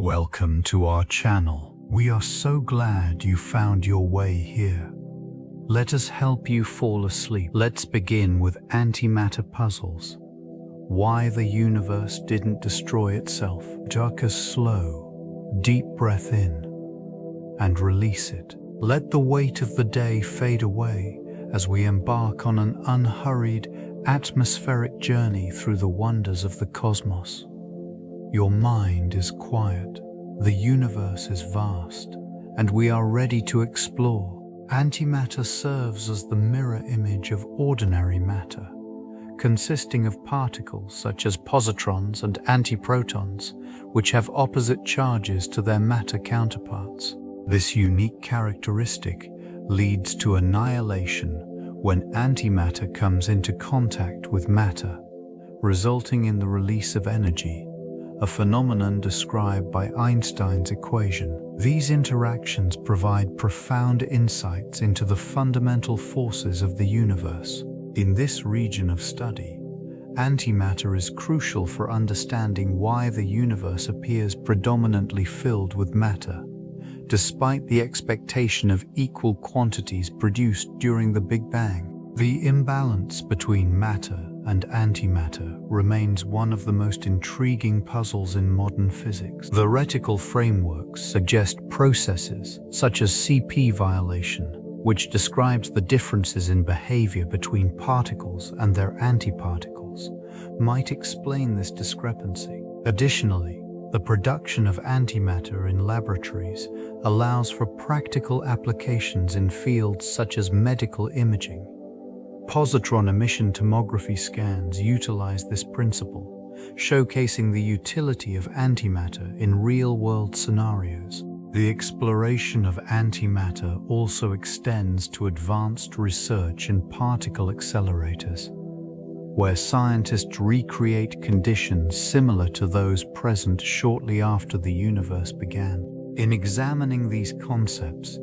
Welcome to our channel. We are so glad you found your way here. Let us help you fall asleep. Let's begin with antimatter puzzles. Why the universe didn't destroy itself. Take a slow, deep breath in and release it. Let the weight of the day fade away as we embark on an unhurried, atmospheric journey through the wonders of the cosmos. Your mind is quiet, the universe is vast, and we are ready to explore. Antimatter serves as the mirror image of ordinary matter, consisting of particles such as positrons and antiprotons, which have opposite charges to their matter counterparts. This unique characteristic leads to annihilation when antimatter comes into contact with matter, resulting in the release of energy, a phenomenon described by Einstein's equation. These interactions provide profound insights into the fundamental forces of the universe. In this region of study, antimatter is crucial for understanding why the universe appears predominantly filled with matter, despite the expectation of equal quantities produced during the Big Bang. The imbalance between matter and antimatter remains one of the most intriguing puzzles in modern physics. Theoretical frameworks suggest processes such as CP violation, which describes the differences in behavior between particles and their antiparticles, might explain this discrepancy. Additionally, the production of antimatter in laboratories allows for practical applications in fields such as medical imaging. Positron emission tomography scans utilize this principle, showcasing the utility of antimatter in real-world scenarios. The exploration of antimatter also extends to advanced research in particle accelerators, where scientists recreate conditions similar to those present shortly after the universe began. In examining these concepts,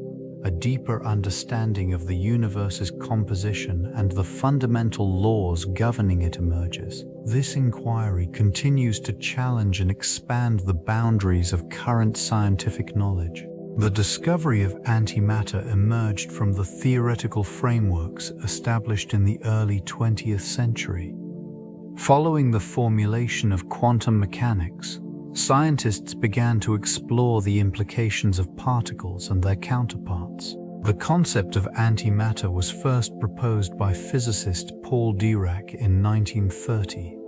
a deeper understanding of the universe's composition and the fundamental laws governing it emerges. This inquiry continues to challenge and expand the boundaries of current scientific knowledge. The discovery of antimatter emerged from the theoretical frameworks established in the early 20th century. Following the formulation of quantum mechanics, scientists began to explore the implications of particles and their counterparts. The concept of antimatter was first proposed by physicist Paul Dirac in 1930.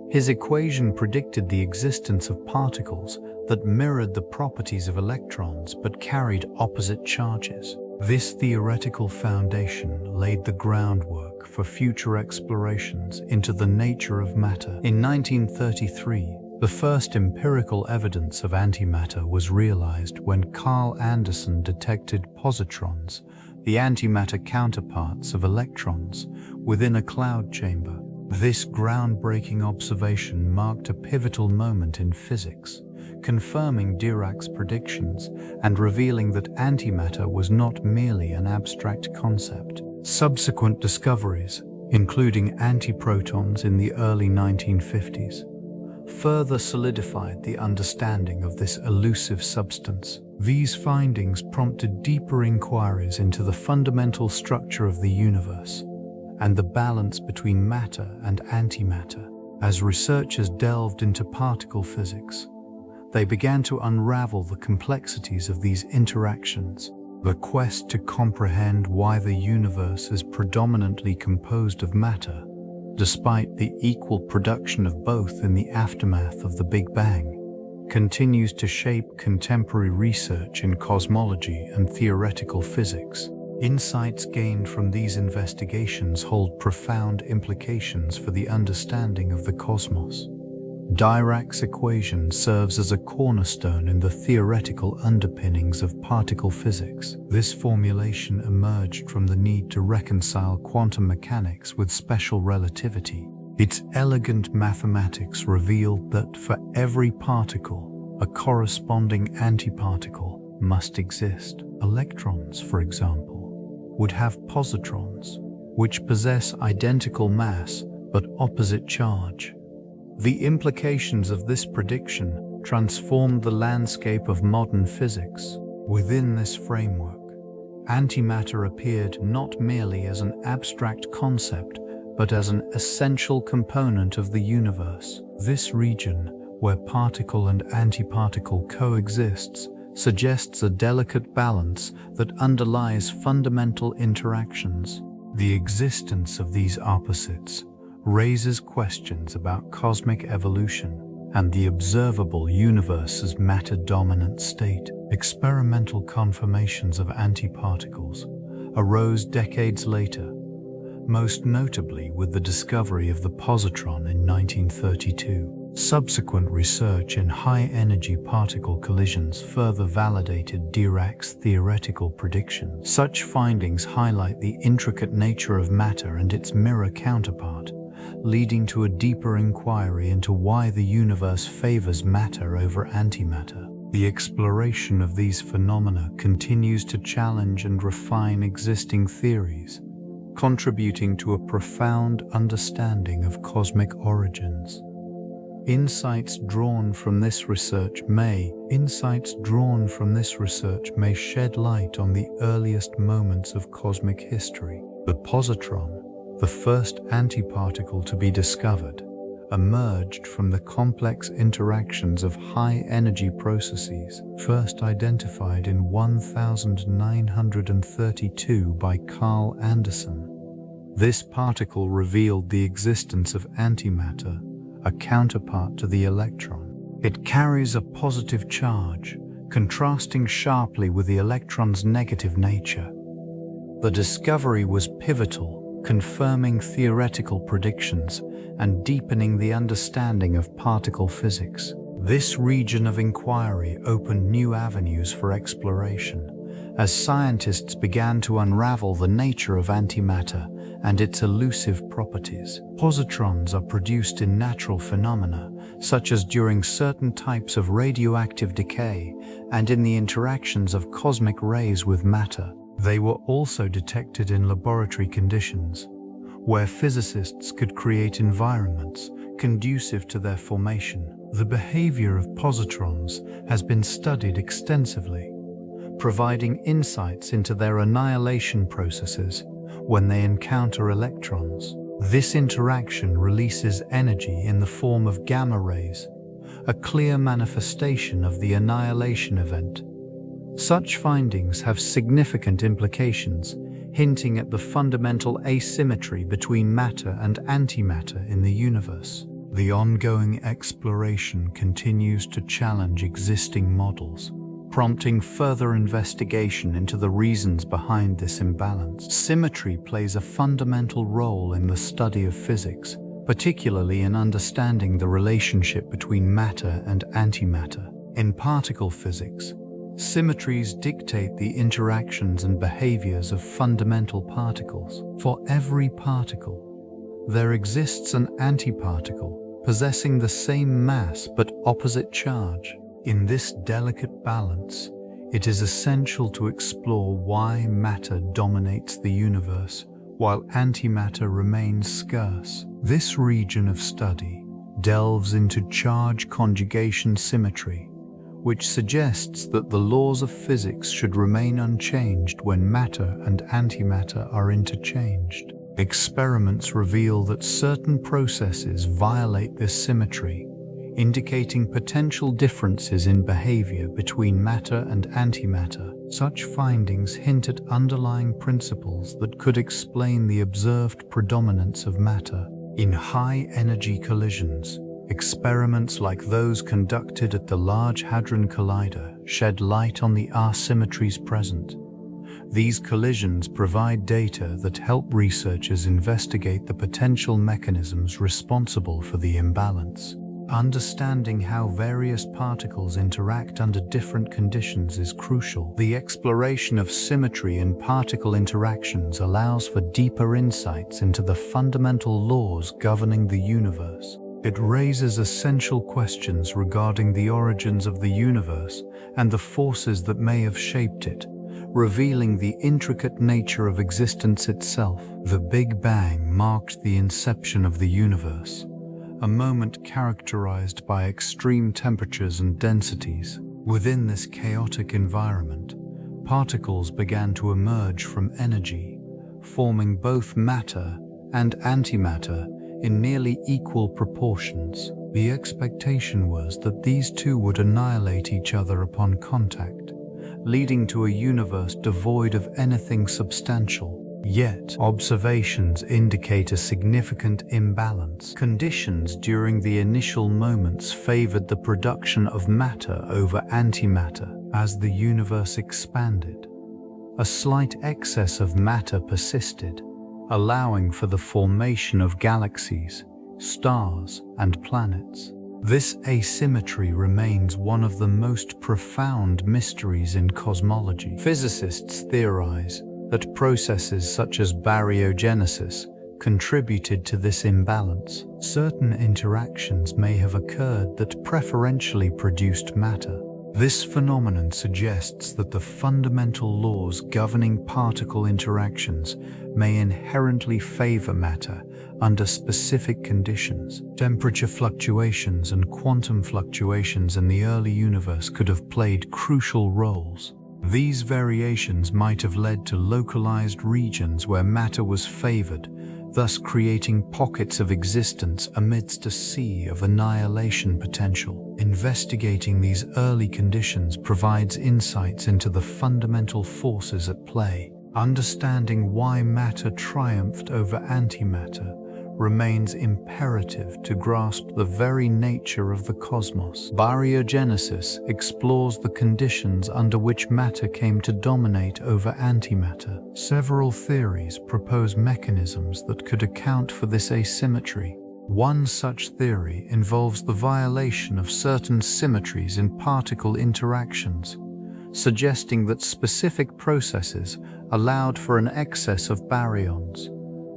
His equation predicted the existence of particles that mirrored the properties of electrons but carried opposite charges. This theoretical foundation laid the groundwork for future explorations into the nature of matter. In 1933, the first empirical evidence of antimatter was realized when Carl Anderson detected positrons, the antimatter counterparts of electrons, within a cloud chamber. This groundbreaking observation marked a pivotal moment in physics, confirming Dirac's predictions and revealing that antimatter was not merely an abstract concept. Subsequent discoveries, including antiprotons in the early 1950s, further solidified the understanding of this elusive substance. These findings prompted deeper inquiries into the fundamental structure of the universe and the balance between matter and antimatter. As researchers delved into particle physics, they began to unravel the complexities of these interactions. The quest to comprehend why the universe is predominantly composed of matter, despite the equal production of both in the aftermath of the Big Bang, continues to shape contemporary research in cosmology and theoretical physics. Insights gained from these investigations hold profound implications for the understanding of the cosmos. Dirac's equation serves as a cornerstone in the theoretical underpinnings of particle physics. This formulation emerged from the need to reconcile quantum mechanics with special relativity. Its elegant mathematics revealed that for every particle, a corresponding antiparticle must exist. Electrons, for example, would have positrons, which possess identical mass but opposite charge. The implications of this prediction transformed the landscape of modern physics. Within this framework, antimatter appeared not merely as an abstract concept, but as an essential component of the universe. This region, where particle and antiparticle coexists, suggests a delicate balance that underlies fundamental interactions. The existence of these opposites raises questions about cosmic evolution and the observable universe's matter-dominant state. Experimental confirmations of antiparticles arose decades later, most notably with the discovery of the positron in 1932. Subsequent research in high-energy particle collisions further validated Dirac's theoretical prediction. Such findings highlight the intricate nature of matter and its mirror counterpart, leading to a deeper inquiry into why the universe favors matter over antimatter. The exploration of these phenomena continues to challenge and refine existing theories, contributing to a profound understanding of cosmic origins. Insights drawn from this research may shed light on the earliest moments of cosmic history. The positron, the first antiparticle to be discovered, emerged from the complex interactions of high-energy processes, first identified in 1932 by Carl Anderson. This particle revealed the existence of antimatter, a counterpart to the electron. It carries a positive charge, contrasting sharply with the electron's negative nature. The discovery was pivotal, confirming theoretical predictions and deepening the understanding of particle physics. This region of inquiry opened new avenues for exploration, as scientists began to unravel the nature of antimatter and its elusive properties. Positrons are produced in natural phenomena, such as during certain types of radioactive decay and in the interactions of cosmic rays with matter. They were also detected in laboratory conditions, where physicists could create environments conducive to their formation. The behavior of positrons has been studied extensively, providing insights into their annihilation processes when they encounter electrons. This interaction releases energy in the form of gamma rays, a clear manifestation of the annihilation event. Such findings have significant implications, hinting at the fundamental asymmetry between matter and antimatter in the universe. The ongoing exploration continues to challenge existing models, prompting further investigation into the reasons behind this imbalance. Symmetry plays a fundamental role in the study of physics, particularly in understanding the relationship between matter and antimatter. In particle physics, symmetries dictate the interactions and behaviors of fundamental particles. For every particle, there exists an antiparticle possessing the same mass but opposite charge. In this delicate balance, it is essential to explore why matter dominates the universe while antimatter remains scarce. This region of study delves into charge conjugation symmetry, which suggests that the laws of physics should remain unchanged when matter and antimatter are interchanged. Experiments reveal that certain processes violate this symmetry, indicating potential differences in behavior between matter and antimatter. Such findings hint at underlying principles that could explain the observed predominance of matter. In high-energy collisions, experiments like those conducted at the Large Hadron Collider shed light on the asymmetries present. These collisions provide data that help researchers investigate the potential mechanisms responsible for the imbalance. Understanding how various particles interact under different conditions is crucial. The exploration of symmetry in particle interactions allows for deeper insights into the fundamental laws governing the universe. It raises essential questions regarding the origins of the universe and the forces that may have shaped it, revealing the intricate nature of existence itself. The Big Bang marked the inception of the universe, a moment characterized by extreme temperatures and densities. Within this chaotic environment, particles began to emerge from energy, forming both matter and antimatter in nearly equal proportions. The expectation was that these two would annihilate each other upon contact, leading to a universe devoid of anything substantial. Yet, observations indicate a significant imbalance. Conditions during the initial moments favored the production of matter over antimatter. As the universe expanded, a slight excess of matter persisted, allowing for the formation of galaxies, stars, and planets. This asymmetry remains one of the most profound mysteries in cosmology. Physicists theorize that processes such as baryogenesis contributed to this imbalance. Certain interactions may have occurred that preferentially produced matter. This phenomenon suggests that the fundamental laws governing particle interactions may inherently favor matter under specific conditions. Temperature fluctuations and quantum fluctuations in the early universe could have played crucial roles. These variations might have led to localized regions where matter was favored, thus creating pockets of existence amidst a sea of annihilation potential. Investigating these early conditions provides insights into the fundamental forces at play. Understanding why matter triumphed over antimatter remains imperative to grasp the very nature of the cosmos. Baryogenesis explores the conditions under which matter came to dominate over antimatter. Several theories propose mechanisms that could account for this asymmetry. One such theory involves the violation of certain symmetries in particle interactions, suggesting that specific processes allowed for an excess of baryons,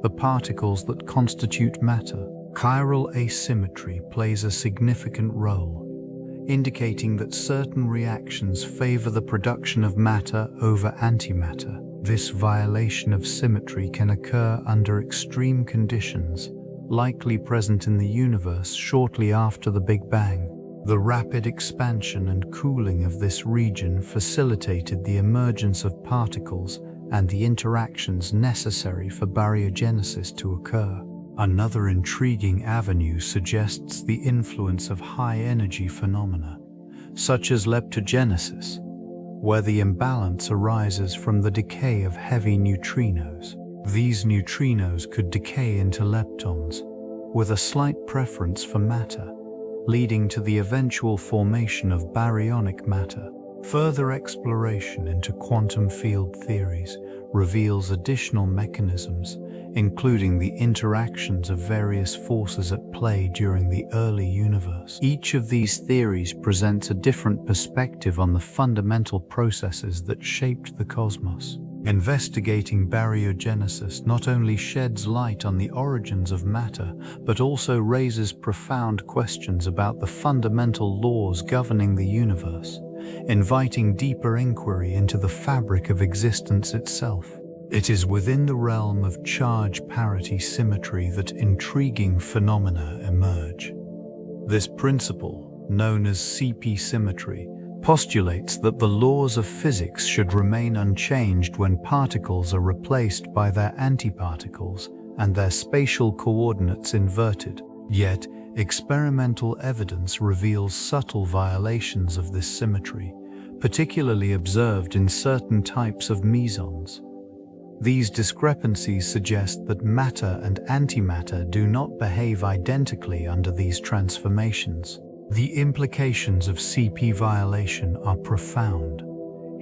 the particles that constitute matter. Chiral asymmetry plays a significant role, indicating that certain reactions favor the production of matter over antimatter. This violation of symmetry can occur under extreme conditions, likely present in the universe shortly after the Big Bang. The rapid expansion and cooling of this region facilitated the emergence of particles and the interactions necessary for baryogenesis to occur. Another intriguing avenue suggests the influence of high-energy phenomena, such as leptogenesis, where the imbalance arises from the decay of heavy neutrinos. These neutrinos could decay into leptons, with a slight preference for matter, leading to the eventual formation of baryonic matter. Further exploration into quantum field theories reveals additional mechanisms, including the interactions of various forces at play during the early universe. Each of these theories presents a different perspective on the fundamental processes that shaped the cosmos. Investigating baryogenesis not only sheds light on the origins of matter, but also raises profound questions about the fundamental laws governing the universe, inviting deeper inquiry into the fabric of existence itself. It is within the realm of charge parity symmetry that intriguing phenomena emerge. This principle, known as CP symmetry, postulates that the laws of physics should remain unchanged when particles are replaced by their antiparticles and their spatial coordinates inverted. Yet, experimental evidence reveals subtle violations of this symmetry, particularly observed in certain types of mesons. These discrepancies suggest that matter and antimatter do not behave identically under these transformations. The implications of CP violation are profound,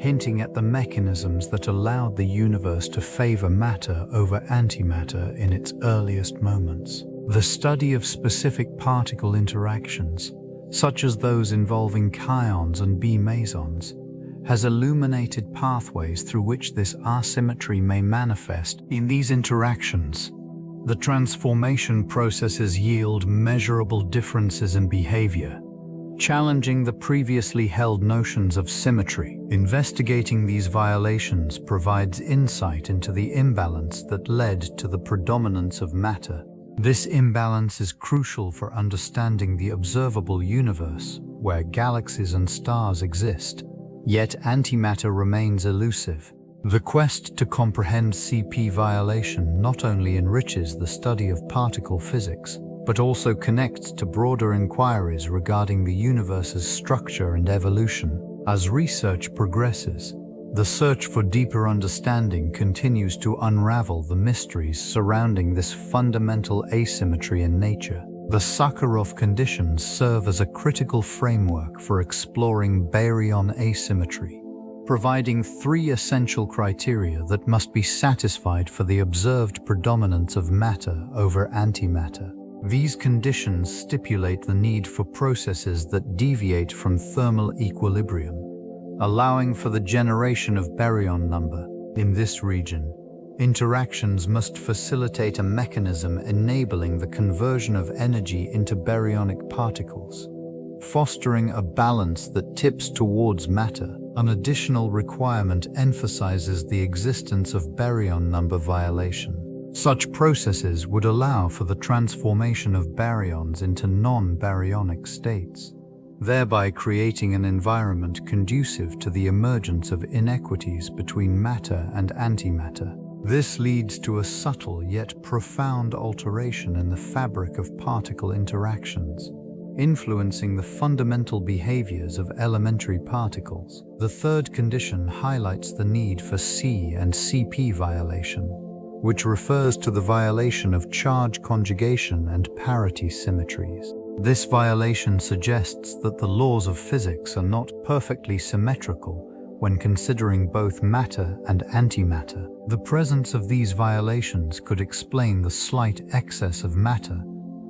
hinting at the mechanisms that allowed the universe to favor matter over antimatter in its earliest moments. The study of specific particle interactions, such as those involving kaons and B mesons, has illuminated pathways through which this asymmetry may manifest. In these interactions, the transformation processes yield measurable differences in behavior, challenging the previously held notions of symmetry. Investigating these violations provides insight into the imbalance that led to the predominance of matter. This imbalance is crucial for understanding the observable universe, where galaxies and stars exist, yet antimatter remains elusive. The quest to comprehend CP violation not only enriches the study of particle physics, but also connects to broader inquiries regarding the universe's structure and evolution. As research progresses, the search for deeper understanding continues to unravel the mysteries surrounding this fundamental asymmetry in nature. The Sakharov conditions serve as a critical framework for exploring baryon asymmetry, providing three essential criteria that must be satisfied for the observed predominance of matter over antimatter. These conditions stipulate the need for processes that deviate from thermal equilibrium, allowing for the generation of baryon number. In this region, interactions must facilitate a mechanism enabling the conversion of energy into baryonic particles, fostering a balance that tips towards matter. An additional requirement emphasizes the existence of baryon number violation. Such processes would allow for the transformation of baryons into non-baryonic states, thereby creating an environment conducive to the emergence of inequities between matter and antimatter. This leads to a subtle yet profound alteration in the fabric of particle interactions, influencing the fundamental behaviors of elementary particles. The third condition highlights the need for C and CP violation, which refers to the violation of charge conjugation and parity symmetries. This violation suggests that the laws of physics are not perfectly symmetrical when considering both matter and antimatter. The presence of these violations could explain the slight excess of matter,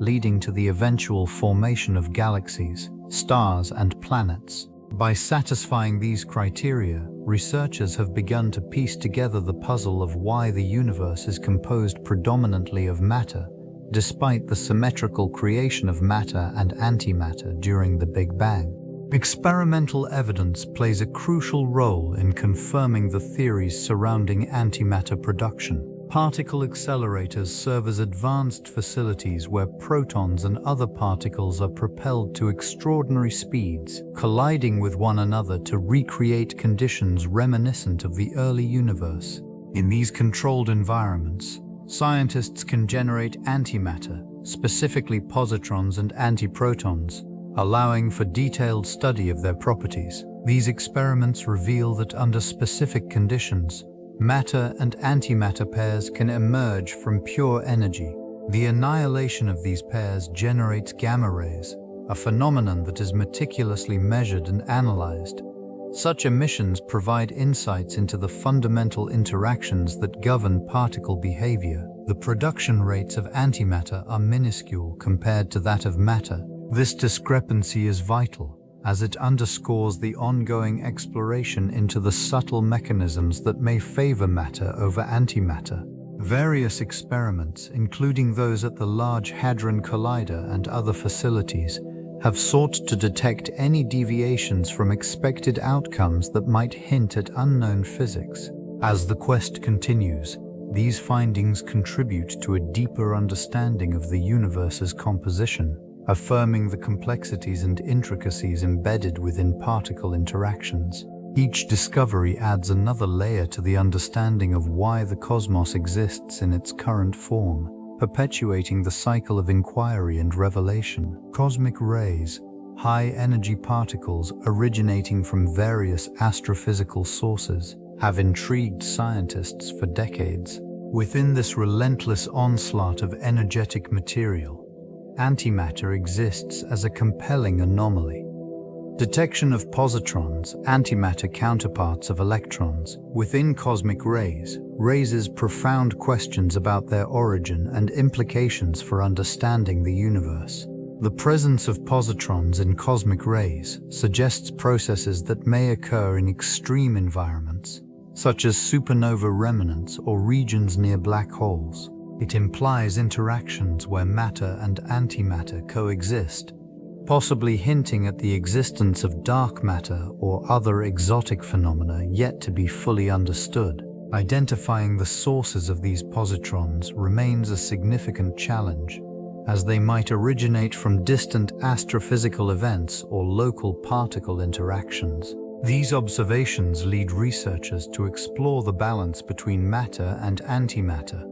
leading to the eventual formation of galaxies, stars, and planets. By satisfying these criteria, researchers have begun to piece together the puzzle of why the universe is composed predominantly of matter, despite the symmetrical creation of matter and antimatter during the Big Bang. Experimental evidence plays a crucial role in confirming the theories surrounding antimatter production. Particle accelerators serve as advanced facilities where protons and other particles are propelled to extraordinary speeds, colliding with one another to recreate conditions reminiscent of the early universe. In these controlled environments, scientists can generate antimatter, specifically positrons and antiprotons, allowing for detailed study of their properties. These experiments reveal that under specific conditions, matter and antimatter pairs can emerge from pure energy. The annihilation of these pairs generates gamma rays, a phenomenon that is meticulously measured and analyzed. Such emissions provide insights into the fundamental interactions that govern particle behavior. The production rates of antimatter are minuscule compared to that of matter. This discrepancy is vital, as it underscores the ongoing exploration into the subtle mechanisms that may favor matter over antimatter. Various experiments, including those at the Large Hadron Collider and other facilities, have sought to detect any deviations from expected outcomes that might hint at unknown physics. As the quest continues, these findings contribute to a deeper understanding of the universe's composition, affirming the complexities and intricacies embedded within particle interactions. Each discovery adds another layer to the understanding of why the cosmos exists in its current form, perpetuating the cycle of inquiry and revelation. Cosmic rays, high-energy particles originating from various astrophysical sources, have intrigued scientists for decades. Within this relentless onslaught of energetic material, antimatter exists as a compelling anomaly. Detection of positrons, antimatter counterparts of electrons, within cosmic rays raises profound questions about their origin and implications for understanding the universe. The presence of positrons in cosmic rays suggests processes that may occur in extreme environments, such as supernova remnants or regions near black holes. It implies interactions where matter and antimatter coexist, possibly hinting at the existence of dark matter or other exotic phenomena yet to be fully understood. Identifying the sources of these positrons remains a significant challenge, as they might originate from distant astrophysical events or local particle interactions. These observations lead researchers to explore the balance between matter and antimatter,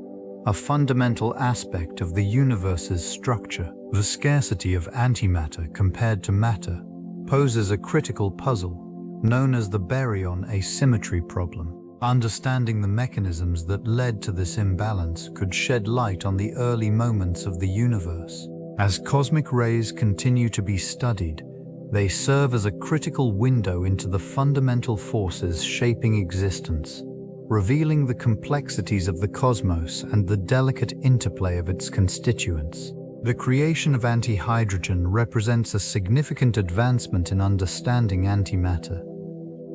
a fundamental aspect of the universe's structure. The scarcity of antimatter compared to matter poses a critical puzzle known as the baryon asymmetry problem. Understanding the mechanisms that led to this imbalance could shed light on the early moments of the universe. As cosmic rays continue to be studied, they serve as a critical window into the fundamental forces shaping existence, revealing the complexities of the cosmos and the delicate interplay of its constituents. The creation of antihydrogen represents a significant advancement in understanding antimatter.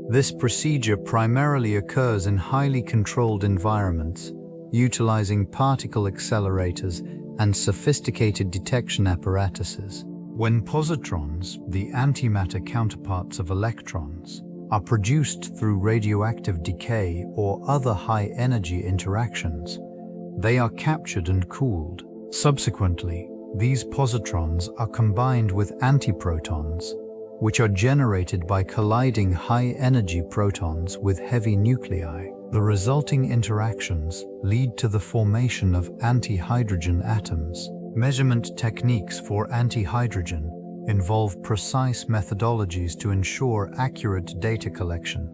This procedure primarily occurs in highly controlled environments, utilizing particle accelerators and sophisticated detection apparatuses. When positrons, the antimatter counterparts of electrons, are produced through radioactive decay or other high-energy interactions, they are captured and cooled. Subsequently, these positrons are combined with antiprotons, which are generated by colliding high-energy protons with heavy nuclei. The resulting interactions lead to the formation of antihydrogen atoms. Measurement techniques for antihydrogen involve precise methodologies to ensure accurate data collection.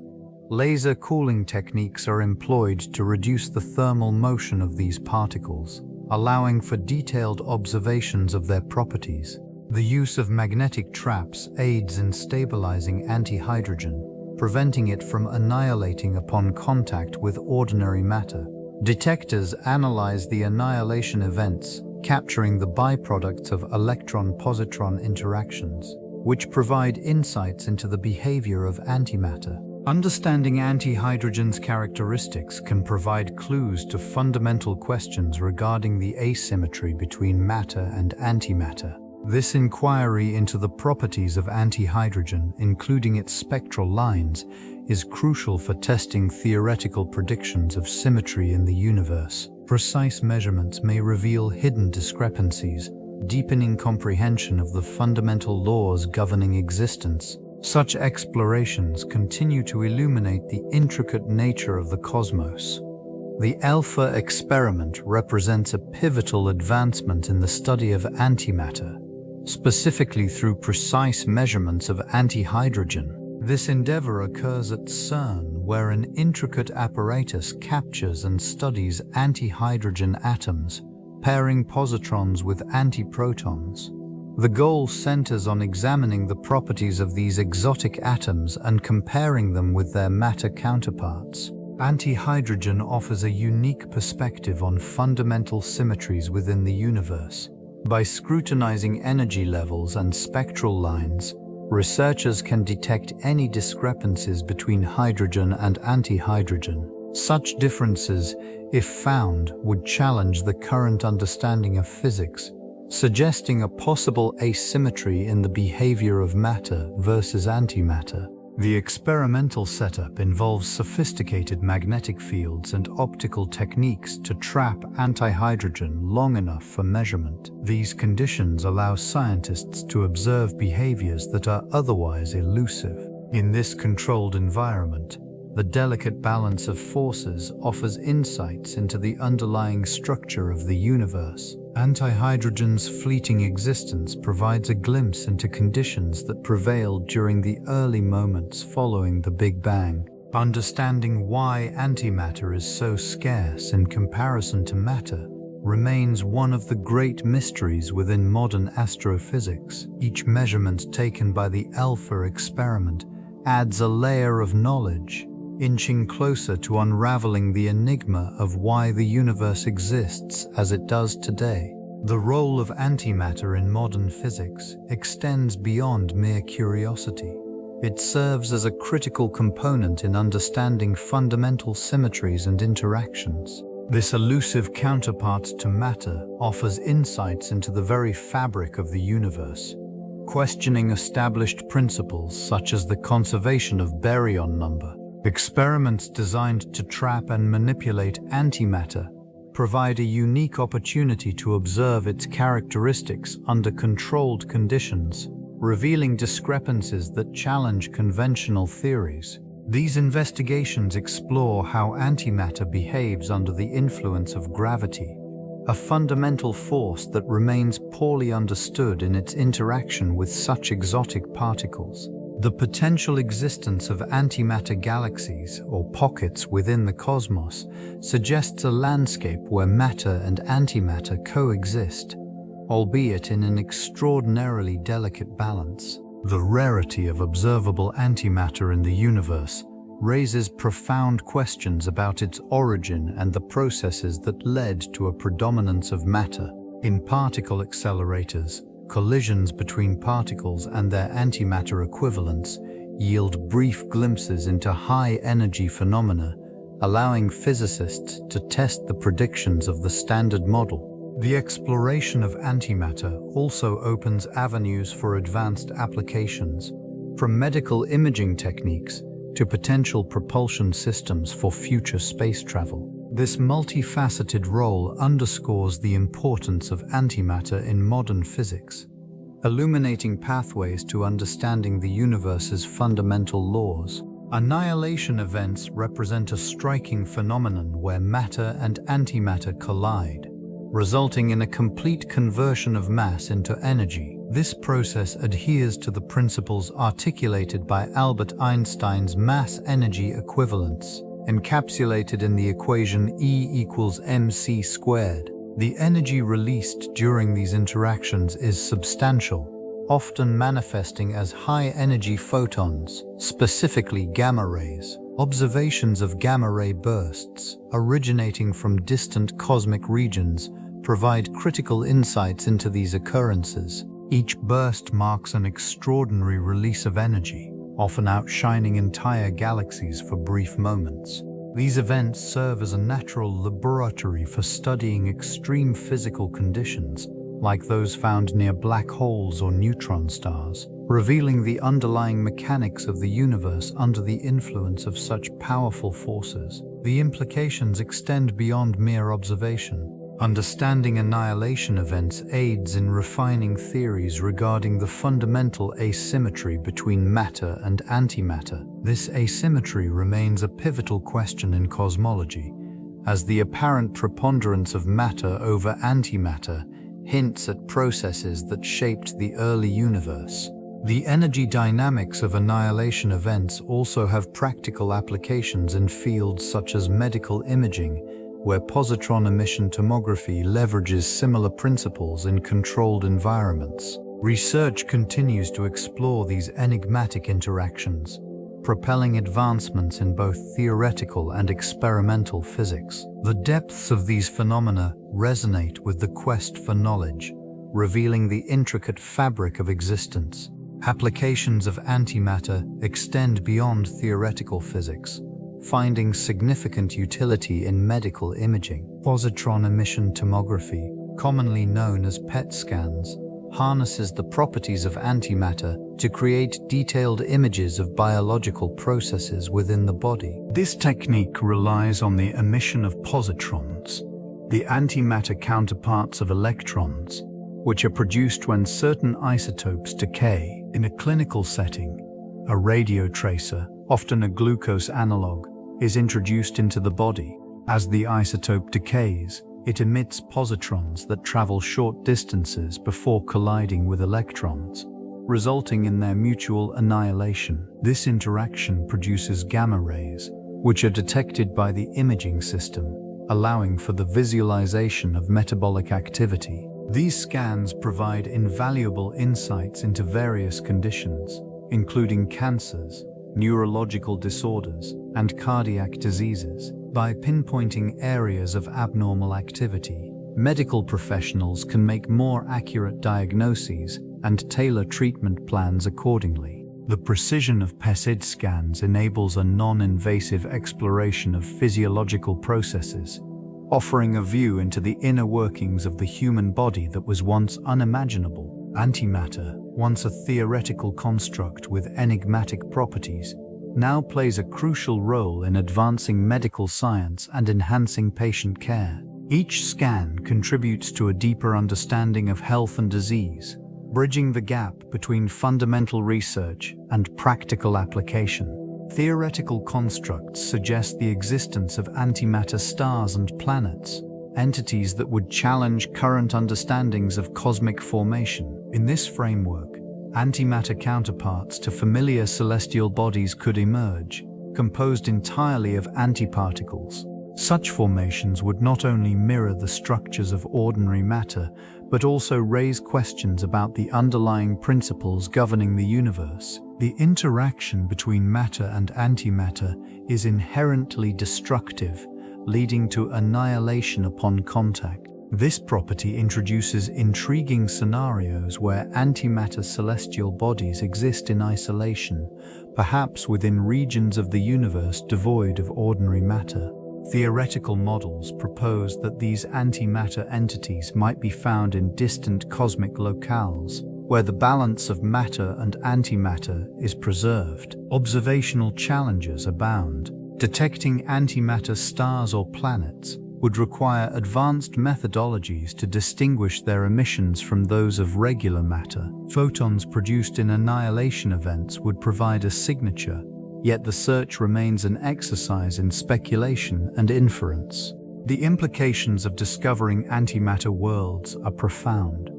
Laser cooling techniques are employed to reduce the thermal motion of these particles, allowing for detailed observations of their properties. The use of magnetic traps aids in stabilizing antihydrogen, preventing it from annihilating upon contact with ordinary matter. Detectors analyze the annihilation events, capturing the byproducts of electron-positron interactions, which provide insights into the behavior of antimatter. Understanding antihydrogen's characteristics can provide clues to fundamental questions regarding the asymmetry between matter and antimatter. This inquiry into the properties of antihydrogen, including its spectral lines, is crucial for testing theoretical predictions of symmetry in the universe. Precise measurements may reveal hidden discrepancies, deepening comprehension of the fundamental laws governing existence. Such explorations continue to illuminate the intricate nature of the cosmos. The Alpha experiment represents a pivotal advancement in the study of antimatter, specifically through precise measurements of antihydrogen. This endeavor occurs at CERN, where an intricate apparatus captures and studies antihydrogen atoms, pairing positrons with antiprotons. The goal centers on examining the properties of these exotic atoms and comparing them with their matter counterparts. Antihydrogen offers a unique perspective on fundamental symmetries within the universe. By scrutinizing energy levels and spectral lines, researchers can detect any discrepancies between hydrogen and antihydrogen. Such differences, if found, would challenge the current understanding of physics, suggesting a possible asymmetry in the behavior of matter versus antimatter. The experimental setup involves sophisticated magnetic fields and optical techniques to trap antihydrogen long enough for measurement. These conditions allow scientists to observe behaviors that are otherwise elusive. In this controlled environment, the delicate balance of forces offers insights into the underlying structure of the universe. Antihydrogen's fleeting existence provides a glimpse into conditions that prevailed during the early moments following the Big Bang. Understanding why antimatter is so scarce in comparison to matter remains one of the great mysteries within modern astrophysics. Each measurement taken by the Alpha experiment adds a layer of knowledge, inching closer to unraveling the enigma of why the universe exists as it does today. The role of antimatter in modern physics extends beyond mere curiosity. It serves as a critical component in understanding fundamental symmetries and interactions. This elusive counterpart to matter offers insights into the very fabric of the universe, questioning established principles such as the conservation of baryon number. Experiments designed to trap and manipulate antimatter provide a unique opportunity to observe its characteristics under controlled conditions, revealing discrepancies that challenge conventional theories. These investigations explore how antimatter behaves under the influence of gravity, a fundamental force that remains poorly understood in its interaction with such exotic particles. The potential existence of antimatter galaxies, or pockets within the cosmos, suggests a landscape where matter and antimatter coexist, albeit in an extraordinarily delicate balance. The rarity of observable antimatter in the universe raises profound questions about its origin and the processes that led to a predominance of matter. In particle accelerators, collisions between particles and their antimatter equivalents yield brief glimpses into high-energy phenomena, allowing physicists to test the predictions of the Standard Model. The exploration of antimatter also opens avenues for advanced applications, from medical imaging techniques to potential propulsion systems for future space travel. This multifaceted role underscores the importance of antimatter in modern physics, illuminating pathways to understanding the universe's fundamental laws. Annihilation events represent a striking phenomenon where matter and antimatter collide, resulting in a complete conversion of mass into energy. This process adheres to the principles articulated by Albert Einstein's mass-energy equivalence, encapsulated in the equation E=mc². The energy released during these interactions is substantial, often manifesting as high-energy photons, specifically gamma rays. Observations of gamma-ray bursts, originating from distant cosmic regions, provide critical insights into these occurrences. Each burst marks an extraordinary release of energy, often outshining entire galaxies for brief moments. These events serve as a natural laboratory for studying extreme physical conditions, like those found near black holes or neutron stars, revealing the underlying mechanics of the universe under the influence of such powerful forces. The implications extend beyond mere observation. Understanding annihilation events aids in refining theories regarding the fundamental asymmetry between matter and antimatter. This asymmetry remains a pivotal question in cosmology, as the apparent preponderance of matter over antimatter hints at processes that shaped the early universe. The energy dynamics of annihilation events also have practical applications in fields such as medical imaging, where positron emission tomography leverages similar principles in controlled environments. Research continues to explore these enigmatic interactions, propelling advancements in both theoretical and experimental physics. The depths of these phenomena resonate with the quest for knowledge, revealing the intricate fabric of existence. Applications of antimatter extend beyond theoretical physics, finding significant utility in medical imaging. Positron emission tomography, commonly known as PET scans, harnesses the properties of antimatter to create detailed images of biological processes within the body. This technique relies on the emission of positrons, the antimatter counterparts of electrons, which are produced when certain isotopes decay. In a clinical setting, a radiotracer, often a glucose analog, is introduced into the body. As the isotope decays, it emits positrons that travel short distances before colliding with electrons, resulting in their mutual annihilation. This interaction produces gamma rays, which are detected by the imaging system, allowing for the visualization of metabolic activity. These scans provide invaluable insights into various conditions, including cancers, neurological disorders, and cardiac diseases. By pinpointing areas of abnormal activity, medical professionals can make more accurate diagnoses and tailor treatment plans accordingly. The precision of PET scans enables a non-invasive exploration of physiological processes, offering a view into the inner workings of the human body that was once unimaginable. Antimatter, once a theoretical construct with enigmatic properties, now plays a crucial role in advancing medical science and enhancing patient care. Each scan contributes to a deeper understanding of health and disease, bridging the gap between fundamental research and practical application. Theoretical constructs suggest the existence of antimatter stars and planets, entities that would challenge current understandings of cosmic formation. In this framework, antimatter counterparts to familiar celestial bodies could emerge, composed entirely of antiparticles. Such formations would not only mirror the structures of ordinary matter, but also raise questions about the underlying principles governing the universe. The interaction between matter and antimatter is inherently destructive, leading to annihilation upon contact. This property introduces intriguing scenarios where antimatter celestial bodies exist in isolation, perhaps within regions of the universe devoid of ordinary matter. Theoretical models propose that these antimatter entities might be found in distant cosmic locales, where the balance of matter and antimatter is preserved. Observational challenges abound. Detecting antimatter stars or planets would require advanced methodologies to distinguish their emissions from those of regular matter. Photons produced in annihilation events would provide a signature, yet the search remains an exercise in speculation and inference. The implications of discovering antimatter worlds are profound.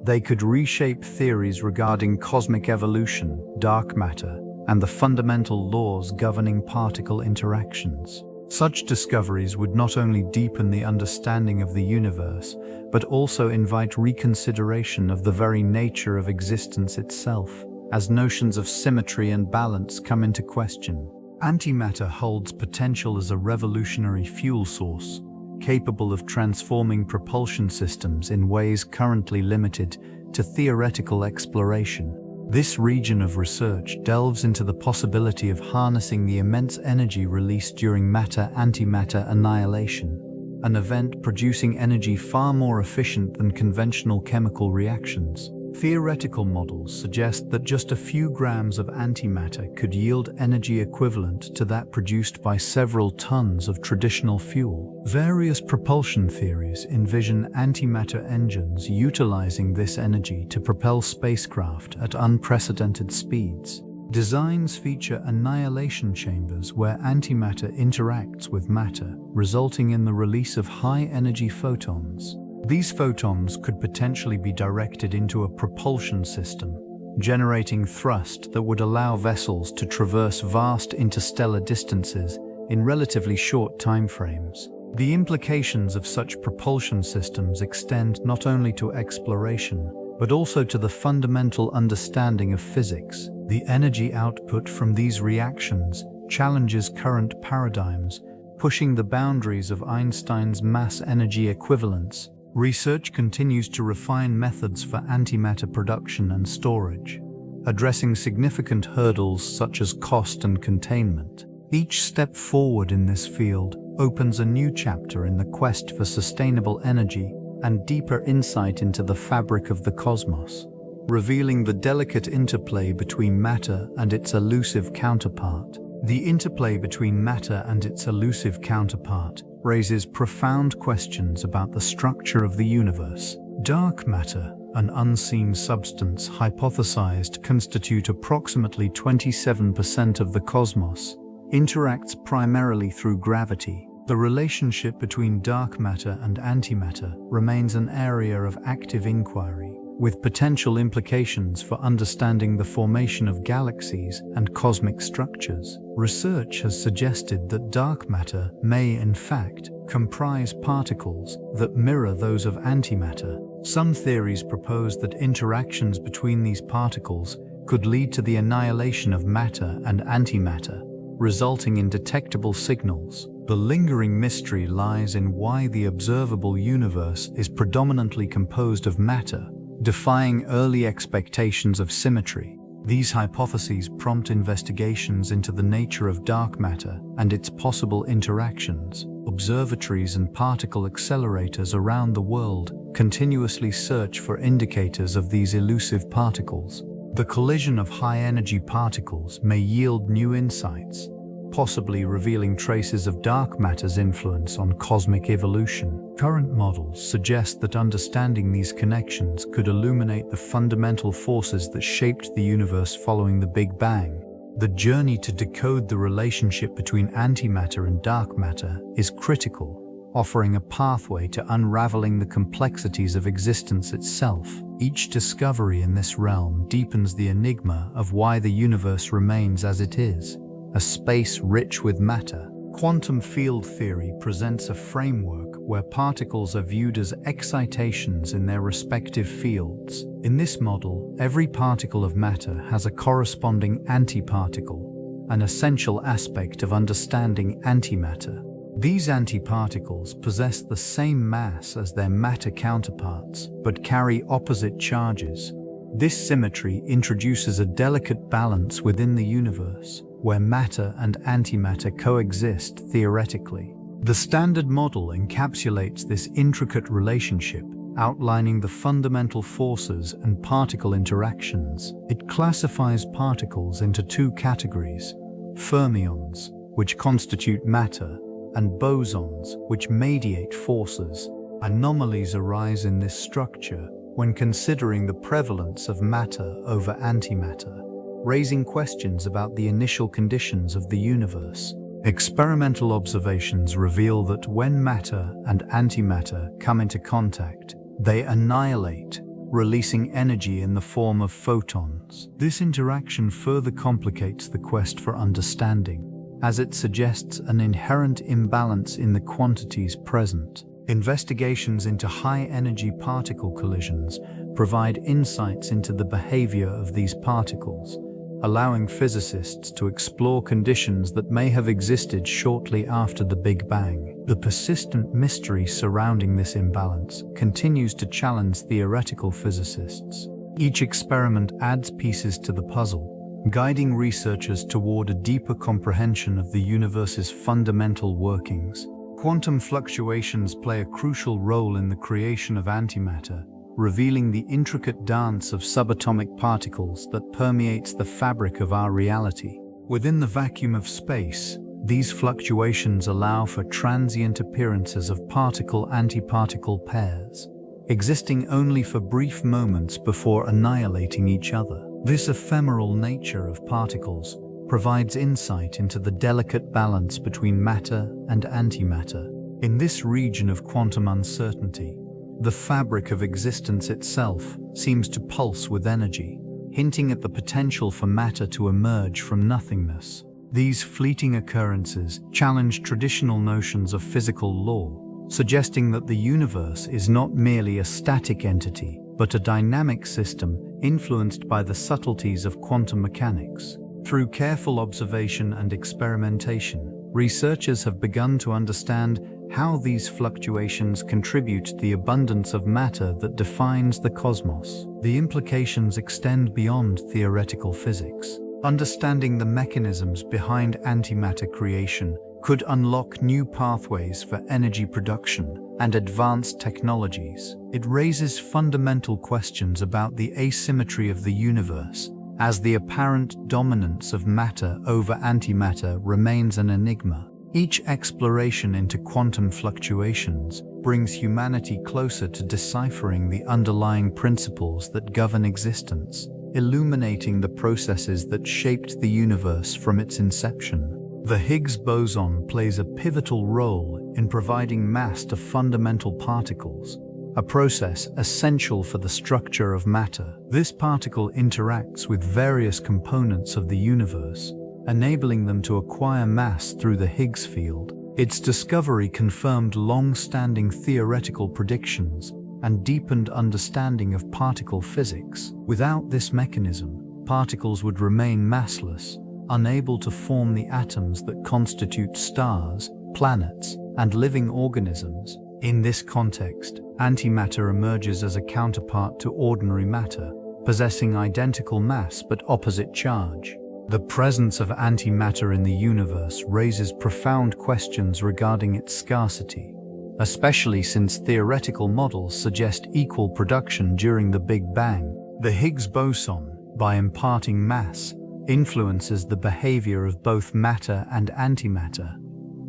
They could reshape theories regarding cosmic evolution, dark matter, and the fundamental laws governing particle interactions. Such discoveries would not only deepen the understanding of the universe, but also invite reconsideration of the very nature of existence itself, as notions of symmetry and balance come into question. Antimatter holds potential as a revolutionary fuel source, capable of transforming propulsion systems in ways currently limited to theoretical exploration. This region of research delves into the possibility of harnessing the immense energy released during matter-antimatter annihilation, an event producing energy far more efficient than conventional chemical reactions. Theoretical models suggest that just a few grams of antimatter could yield energy equivalent to that produced by several tons of traditional fuel. Various propulsion theories envision antimatter engines utilizing this energy to propel spacecraft at unprecedented speeds. Designs feature annihilation chambers where antimatter interacts with matter, resulting in the release of high-energy photons. These photons could potentially be directed into a propulsion system, generating thrust that would allow vessels to traverse vast interstellar distances in relatively short timeframes. The implications of such propulsion systems extend not only to exploration, but also to the fundamental understanding of physics. The energy output from these reactions challenges current paradigms, pushing the boundaries of Einstein's mass-energy equivalence. Research continues to refine methods for antimatter production and storage, addressing significant hurdles such as cost and containment. Each step forward in this field opens a new chapter in the quest for sustainable energy and deeper insight into the fabric of the cosmos, revealing the delicate interplay between matter and its elusive counterpart. The interplay between matter and its elusive counterpart raises profound questions about the structure of the universe. Dark matter, an unseen substance hypothesized to constitute approximately 27% of the cosmos, interacts primarily through gravity. The relationship between dark matter and antimatter remains an area of active inquiry, with potential implications for understanding the formation of galaxies and cosmic structures. Research has suggested that dark matter may, in fact, comprise particles that mirror those of antimatter. Some theories propose that interactions between these particles could lead to the annihilation of matter and antimatter, resulting in detectable signals. The lingering mystery lies in why the observable universe is predominantly composed of matter, defying early expectations of symmetry. These hypotheses prompt investigations into the nature of dark matter and its possible interactions. Observatories and particle accelerators around the world continuously search for indicators of these elusive particles. The collision of high-energy particles may yield new insights, possibly revealing traces of dark matter's influence on cosmic evolution. Current models suggest that understanding these connections could illuminate the fundamental forces that shaped the universe following the Big Bang. The journey to decode the relationship between antimatter and dark matter is critical, offering a pathway to unraveling the complexities of existence itself. Each discovery in this realm deepens the enigma of why the universe remains as it is, a space rich with matter. Quantum field theory presents a framework where particles are viewed as excitations in their respective fields. In this model, every particle of matter has a corresponding antiparticle, an essential aspect of understanding antimatter. These antiparticles possess the same mass as their matter counterparts, but carry opposite charges. This symmetry introduces a delicate balance within the universe, where matter and antimatter coexist theoretically. The Standard Model encapsulates this intricate relationship, outlining the fundamental forces and particle interactions. It classifies particles into two categories: fermions, which constitute matter, and bosons, which mediate forces. Anomalies arise in this structure when considering the prevalence of matter over antimatter, raising questions about the initial conditions of the universe. Experimental observations reveal that when matter and antimatter come into contact, they annihilate, releasing energy in the form of photons. This interaction further complicates the quest for understanding, as it suggests an inherent imbalance in the quantities present. Investigations into high-energy particle collisions provide insights into the behavior of these particles, allowing physicists to explore conditions that may have existed shortly after the Big Bang. The persistent mystery surrounding this imbalance continues to challenge theoretical physicists. Each experiment adds pieces to the puzzle, guiding researchers toward a deeper comprehension of the universe's fundamental workings. Quantum fluctuations play a crucial role in the creation of antimatter, revealing the intricate dance of subatomic particles that permeates the fabric of our reality. Within the vacuum of space, these fluctuations allow for transient appearances of particle-antiparticle pairs, existing only for brief moments before annihilating each other. This ephemeral nature of particles provides insight into the delicate balance between matter and antimatter. In this region of quantum uncertainty, the fabric of existence itself seems to pulse with energy, hinting at the potential for matter to emerge from nothingness. These fleeting occurrences challenge traditional notions of physical law, suggesting that the universe is not merely a static entity, but a dynamic system influenced by the subtleties of quantum mechanics. Through careful observation and experimentation, researchers have begun to understand how these fluctuations contribute to the abundance of matter that defines the cosmos. The implications extend beyond theoretical physics. Understanding the mechanisms behind antimatter creation could unlock new pathways for energy production and advanced technologies. It raises fundamental questions about the asymmetry of the universe, as the apparent dominance of matter over antimatter remains an enigma. Each exploration into quantum fluctuations brings humanity closer to deciphering the underlying principles that govern existence, illuminating the processes that shaped the universe from its inception. The Higgs boson plays a pivotal role in providing mass to fundamental particles, a process essential for the structure of matter. This particle interacts with various components of the universe, enabling them to acquire mass through the Higgs field. Its discovery confirmed long-standing theoretical predictions and deepened understanding of particle physics. Without this mechanism, particles would remain massless, unable to form the atoms that constitute stars, planets, and living organisms. In this context, antimatter emerges as a counterpart to ordinary matter, possessing identical mass but opposite charge. The presence of antimatter in the universe raises profound questions regarding its scarcity, especially since theoretical models suggest equal production during the Big Bang. The Higgs boson, by imparting mass, influences the behavior of both matter and antimatter,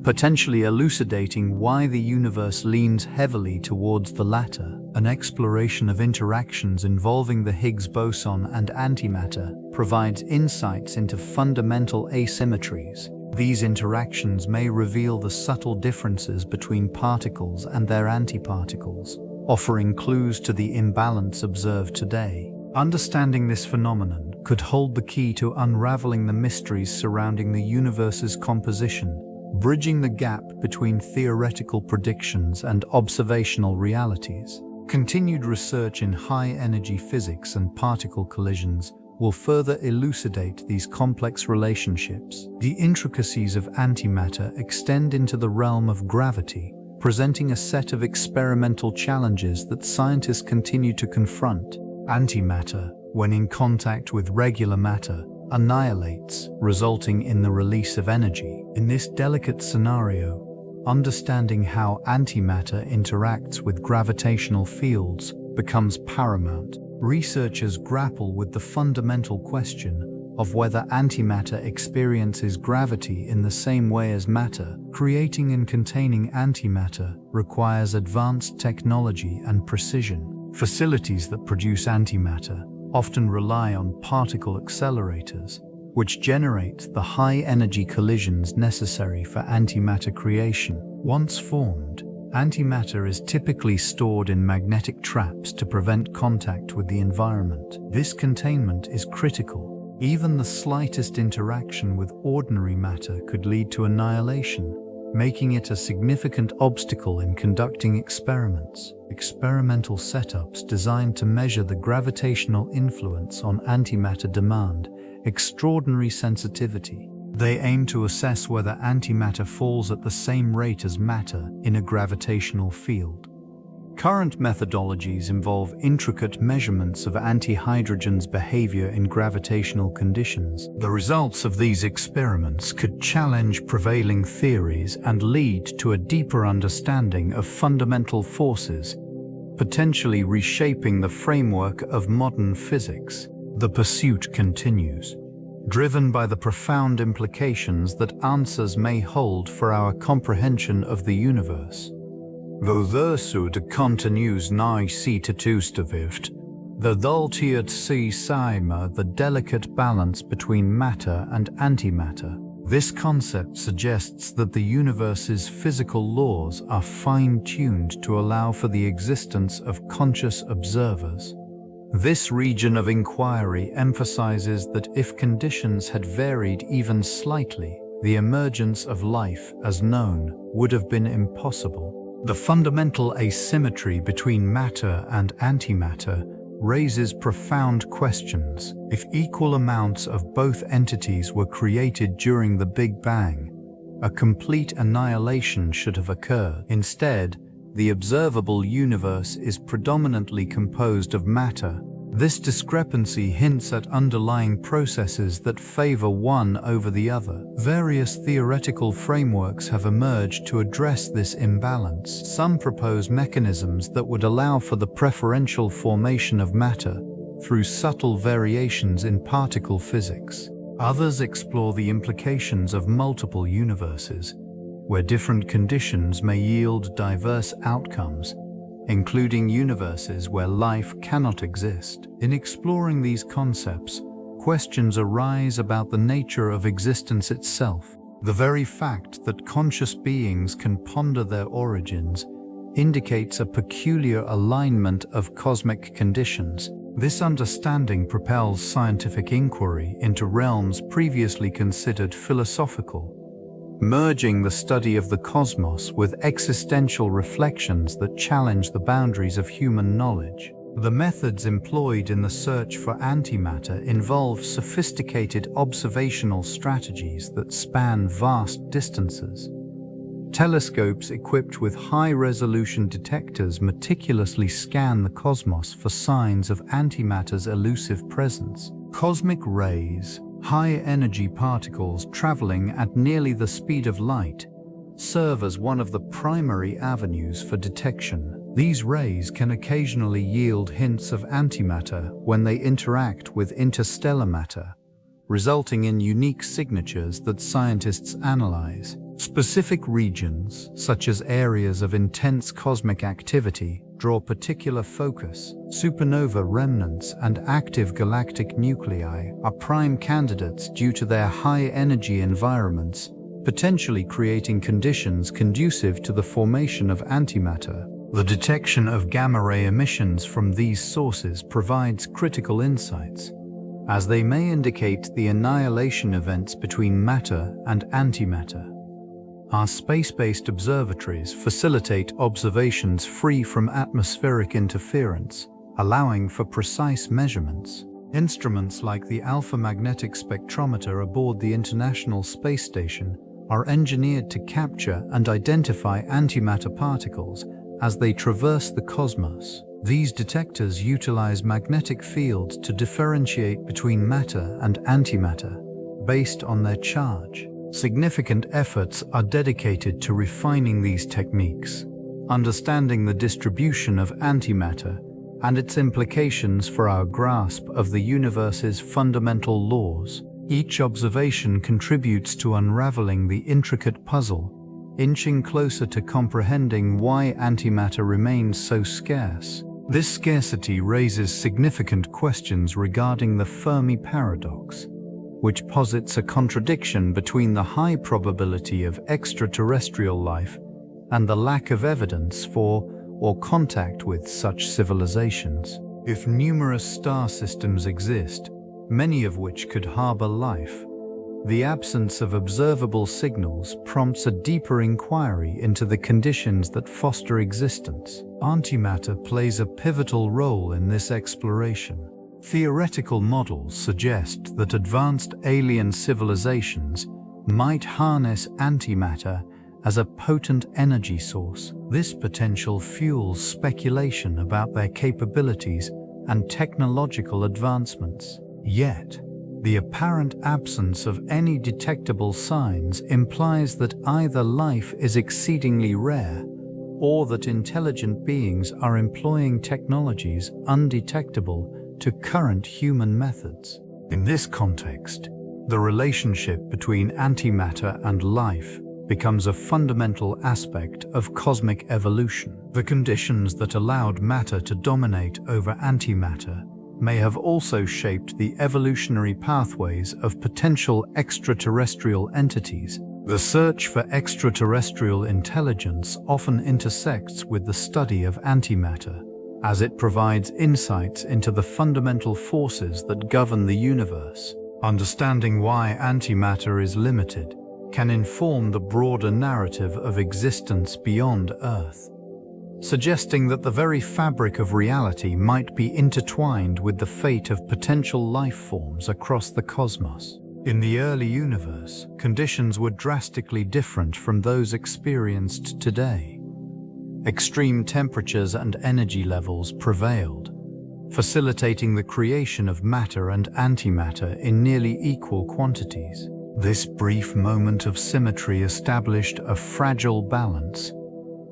potentially elucidating why the universe leans heavily towards the latter. An exploration of interactions involving the Higgs boson and antimatter provides insights into fundamental asymmetries. These interactions may reveal the subtle differences between particles and their antiparticles, offering clues to the imbalance observed today. Understanding this phenomenon could hold the key to unraveling the mysteries surrounding the universe's composition, bridging the gap between theoretical predictions and observational realities. Continued research in high-energy physics and particle collisions will further elucidate these complex relationships. The intricacies of antimatter extend into the realm of gravity, presenting a set of experimental challenges that scientists continue to confront. Antimatter, when in contact with regular matter, annihilates, resulting in the release of energy. In this delicate scenario, understanding how antimatter interacts with gravitational fields becomes paramount. Researchers grapple with the fundamental question of whether antimatter experiences gravity in the same way as matter. Creating and containing antimatter requires advanced technology and precision. Facilities that produce antimatter often rely on particle accelerators, which generate the high-energy collisions necessary for antimatter creation. Once formed, antimatter is typically stored in magnetic traps to prevent contact with the environment. This containment is critical. Even the slightest interaction with ordinary matter could lead to annihilation, making it a significant obstacle in conducting experiments. Experimental setups designed to measure the gravitational influence on antimatter demand extraordinary sensitivity. They aim to assess whether antimatter falls at the same rate as matter in a gravitational field. Current methodologies involve intricate measurements of antihydrogen's behavior in gravitational conditions. The results of these experiments could challenge prevailing theories and lead to a deeper understanding of fundamental forces, potentially reshaping the framework of modern physics. The pursuit continues, driven by the profound implications that answers may hold for our comprehension of the universe. Voversude continues nigh toestavigt, the dultiet si cyma, the delicate balance between matter and antimatter. This concept suggests that the universe's physical laws are fine-tuned to allow for the existence of conscious observers. This region of inquiry emphasizes that if conditions had varied even slightly, the emergence of life as known would have been impossible. The fundamental asymmetry between matter and antimatter raises profound questions. If equal amounts of both entities were created during the Big Bang, a complete annihilation should have occurred. Instead, the observable universe is predominantly composed of matter. This discrepancy hints at underlying processes that favor one over the other. Various theoretical frameworks have emerged to address this imbalance. Some propose mechanisms that would allow for the preferential formation of matter through subtle variations in particle physics. Others explore the implications of multiple universes, where different conditions may yield diverse outcomes, including universes where life cannot exist. In exploring these concepts, questions arise about the nature of existence itself. The very fact that conscious beings can ponder their origins indicates a peculiar alignment of cosmic conditions. This understanding propels scientific inquiry into realms previously considered philosophical, merging the study of the cosmos with existential reflections that challenge the boundaries of human knowledge. The methods employed in the search for antimatter involve sophisticated observational strategies that span vast distances. Telescopes equipped with high-resolution detectors meticulously scan the cosmos for signs of antimatter's elusive presence. Cosmic rays, high-energy particles traveling at nearly the speed of light, serve as one of the primary avenues for detection. These rays can occasionally yield hints of antimatter when they interact with interstellar matter, resulting in unique signatures that scientists analyze. Specific regions, such as areas of intense cosmic activity, draw particular focus. Supernova remnants and active galactic nuclei are prime candidates due to their high-energy environments, potentially creating conditions conducive to the formation of antimatter. The detection of gamma-ray emissions from these sources provides critical insights, as they may indicate the annihilation events between matter and antimatter. Our space-based observatories facilitate observations free from atmospheric interference, allowing for precise measurements. Instruments like the Alpha Magnetic Spectrometer aboard the International Space Station are engineered to capture and identify antimatter particles as they traverse the cosmos. These detectors utilize magnetic fields to differentiate between matter and antimatter based on their charge. Significant efforts are dedicated to refining these techniques, understanding the distribution of antimatter and its implications for our grasp of the universe's fundamental laws. Each observation contributes to unraveling the intricate puzzle, inching closer to comprehending why antimatter remains so scarce. This scarcity raises significant questions regarding the Fermi paradox, which posits a contradiction between the high probability of extraterrestrial life and the lack of evidence for or contact with such civilizations. If numerous star systems exist, many of which could harbor life, the absence of observable signals prompts a deeper inquiry into the conditions that foster existence. Antimatter plays a pivotal role in this exploration. Theoretical models suggest that advanced alien civilizations might harness antimatter as a potent energy source. This potential fuels speculation about their capabilities and technological advancements. Yet, the apparent absence of any detectable signs implies that either life is exceedingly rare or that intelligent beings are employing technologies undetectable to current human methods. In this context, the relationship between antimatter and life becomes a fundamental aspect of cosmic evolution. The conditions that allowed matter to dominate over antimatter may have also shaped the evolutionary pathways of potential extraterrestrial entities. The search for extraterrestrial intelligence often intersects with the study of antimatter, as it provides insights into the fundamental forces that govern the universe. Understanding why antimatter is limited can inform the broader narrative of existence beyond Earth, suggesting that the very fabric of reality might be intertwined with the fate of potential life forms across the cosmos. In the early universe, conditions were drastically different from those experienced today. Extreme temperatures and energy levels prevailed, facilitating the creation of matter and antimatter in nearly equal quantities. This brief moment of symmetry established a fragile balance,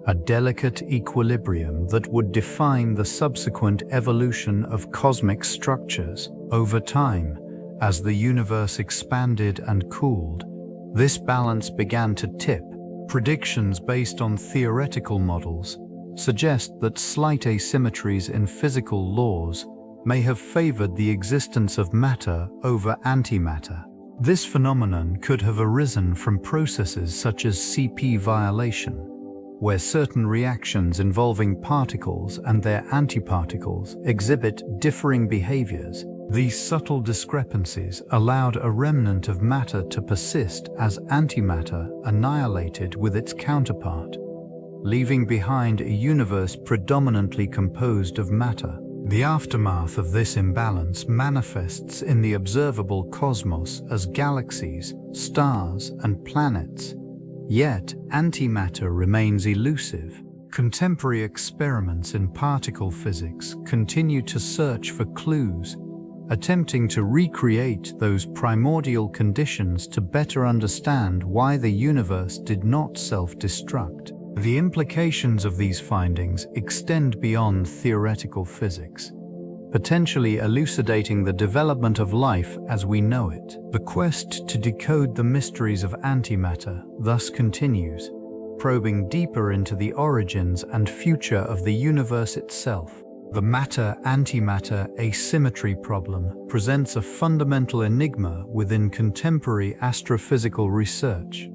a delicate equilibrium that would define the subsequent evolution of cosmic structures. Over time, as the universe expanded and cooled, this balance began to tip. Predictions based on theoretical models suggest that slight asymmetries in physical laws may have favored the existence of matter over antimatter. This phenomenon could have arisen from processes such as CP violation, where certain reactions involving particles and their antiparticles exhibit differing behaviors. These subtle discrepancies allowed a remnant of matter to persist as antimatter annihilated with its counterpart, leaving behind a universe predominantly composed of matter. The aftermath of this imbalance manifests in the observable cosmos as galaxies, stars, and planets. Yet, antimatter remains elusive. Contemporary experiments in particle physics continue to search for clues, attempting to recreate those primordial conditions to better understand why the universe did not self-destruct. The implications of these findings extend beyond theoretical physics. potentially elucidating the development of life as we know it. The quest to decode the mysteries of antimatter thus continues, probing deeper into the origins and future of the universe itself. The matter-antimatter asymmetry problem presents a fundamental enigma within contemporary astrophysical research.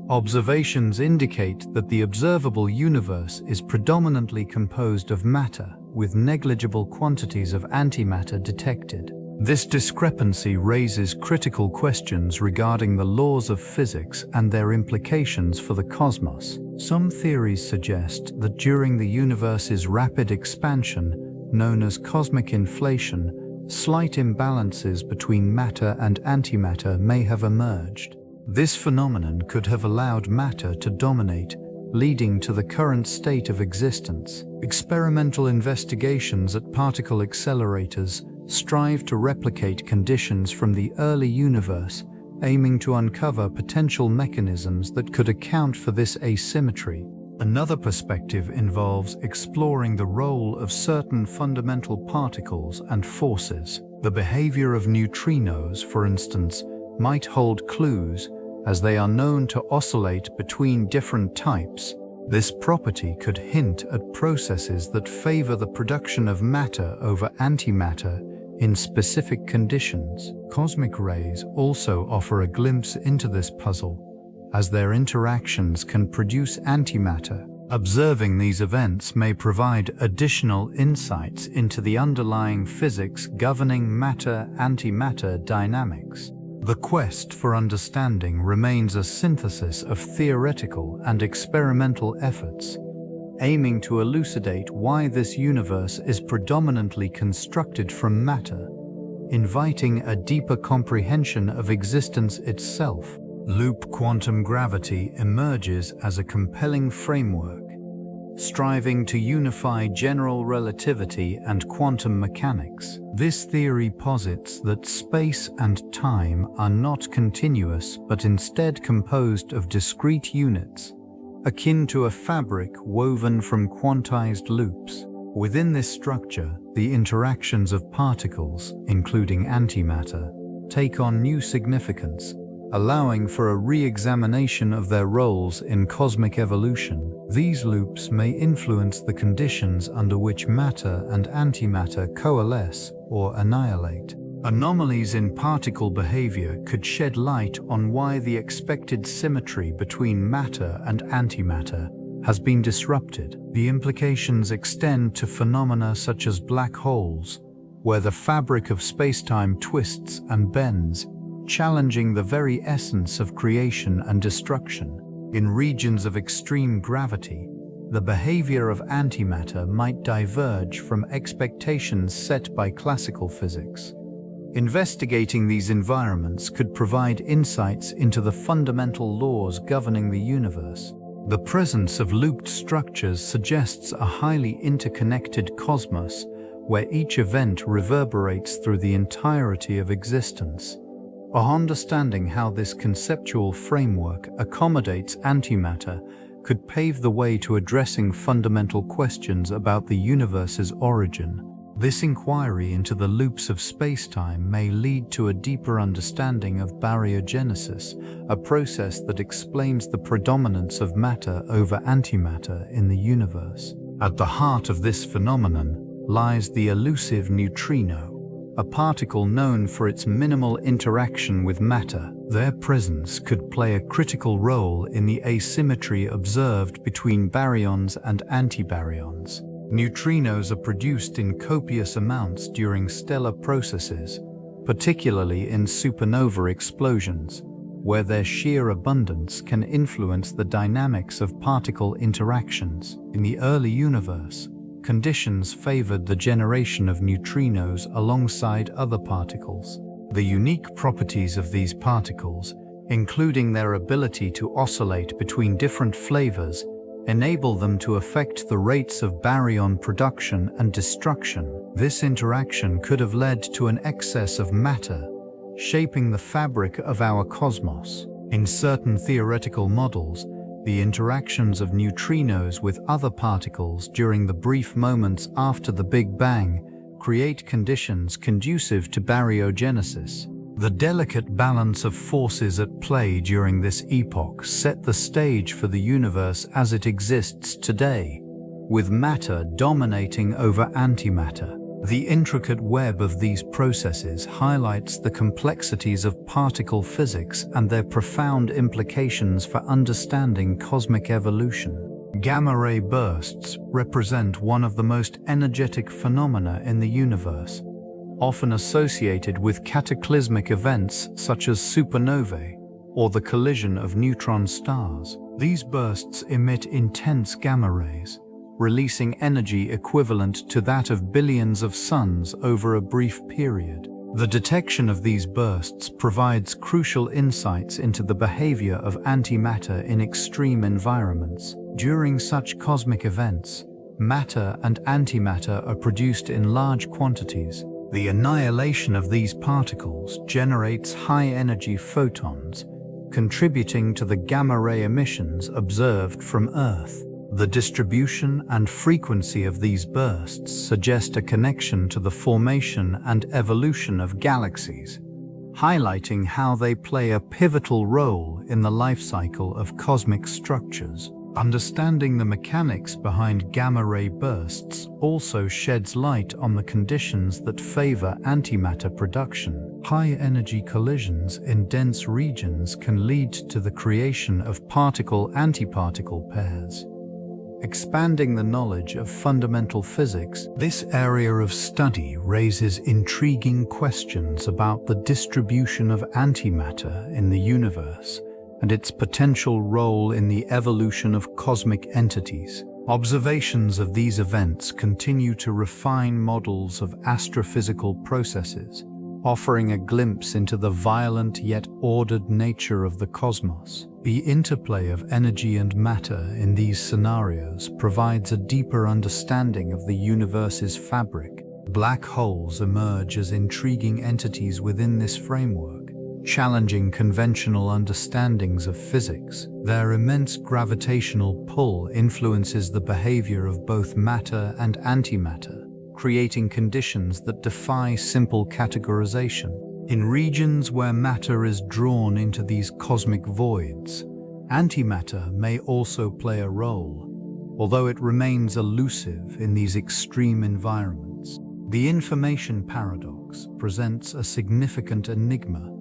Observations indicate that the observable universe is predominantly composed of matter, with negligible quantities of antimatter detected. This discrepancy raises critical questions regarding the laws of physics and their implications for the cosmos. Some theories suggest that during the universe's rapid expansion, known as cosmic inflation, slight imbalances between matter and antimatter may have emerged. This phenomenon could have allowed matter to dominate, leading to the current state of existence. Experimental investigations at particle accelerators strive to replicate conditions from the early universe, aiming to uncover potential mechanisms that could account for this asymmetry. Another perspective involves exploring the role of certain fundamental particles and forces. The behavior of neutrinos, for instance, might hold clues, as they are known to oscillate between different types. This property could hint at processes that favor the production of matter over antimatter in specific conditions. Cosmic rays also offer a glimpse into this puzzle, as their interactions can produce antimatter. Observing these events may provide additional insights into the underlying physics governing matter-antimatter dynamics. The quest for understanding remains a synthesis of theoretical and experimental efforts, aiming to elucidate why this universe is predominantly constructed from matter, inviting a deeper comprehension of existence itself. Loop quantum gravity emerges as a compelling framework, striving to unify general relativity and quantum mechanics. This theory posits that space and time are not continuous but instead composed of discrete units, akin to a fabric woven from quantized loops. Within this structure, the interactions of particles, including antimatter, take on new significance, allowing for a re-examination of their roles in cosmic evolution. These loops may influence the conditions under which matter and antimatter coalesce or annihilate. Anomalies in particle behavior could shed light on why the expected symmetry between matter and antimatter has been disrupted. The implications extend to phenomena such as black holes, where the fabric of spacetime twists and bends, challenging the very essence of creation and destruction. In regions of extreme gravity, the behavior of antimatter might diverge from expectations set by classical physics. Investigating these environments could provide insights into the fundamental laws governing the universe. The presence of looped structures suggests a highly interconnected cosmos, where each event reverberates through the entirety of existence. Understanding how this conceptual framework accommodates antimatter could pave the way to addressing fundamental questions about the universe's origin. This inquiry into the loops of spacetime may lead to a deeper understanding of baryogenesis, a process that explains the predominance of matter over antimatter in the universe. At the heart of this phenomenon lies the elusive neutrino, a particle known for its minimal interaction with matter. Their presence could play a critical role in the asymmetry observed between baryons and antibaryons. Neutrinos are produced in copious amounts during stellar processes, particularly in supernova explosions, where their sheer abundance can influence the dynamics of particle interactions. In the early universe, conditions favored the generation of neutrinos alongside other particles. The unique properties of these particles, including their ability to oscillate between different flavors, enable them to affect the rates of baryon production and destruction. This interaction could have led to an excess of matter, shaping the fabric of our cosmos. In certain theoretical models, the interactions of neutrinos with other particles during the brief moments after the Big Bang create conditions conducive to baryogenesis. The delicate balance of forces at play during this epoch set the stage for the universe as it exists today, with matter dominating over antimatter. The intricate web of these processes highlights the complexities of particle physics and their profound implications for understanding cosmic evolution. Gamma-ray bursts represent one of the most energetic phenomena in the universe, often associated with cataclysmic events such as supernovae or the collision of neutron stars. These bursts emit intense gamma rays, releasing energy equivalent to that of billions of suns over a brief period. The detection of these bursts provides crucial insights into the behavior of antimatter in extreme environments. During such cosmic events, matter and antimatter are produced in large quantities. The annihilation of these particles generates high-energy photons, contributing to the gamma-ray emissions observed from Earth. The distribution and frequency of these bursts suggest a connection to the formation and evolution of galaxies, highlighting how they play a pivotal role in the life cycle of cosmic structures. Understanding the mechanics behind gamma-ray bursts also sheds light on the conditions that favor antimatter production. High-energy collisions in dense regions can lead to the creation of particle-antiparticle pairs. Expanding the knowledge of fundamental physics, this area of study raises intriguing questions about the distribution of antimatter in the universe and its potential role in the evolution of cosmic entities. Observations of these events continue to refine models of astrophysical processes, offering a glimpse into the violent yet ordered nature of the cosmos. The interplay of energy and matter in these scenarios provides a deeper understanding of the universe's fabric. Black holes emerge as intriguing entities within this framework, challenging conventional understandings of physics. Their immense gravitational pull influences the behavior of both matter and antimatter, creating conditions that defy simple categorization. In regions where matter is drawn into these cosmic voids, antimatter may also play a role, although it remains elusive in these extreme environments. The information paradox presents a significant enigma,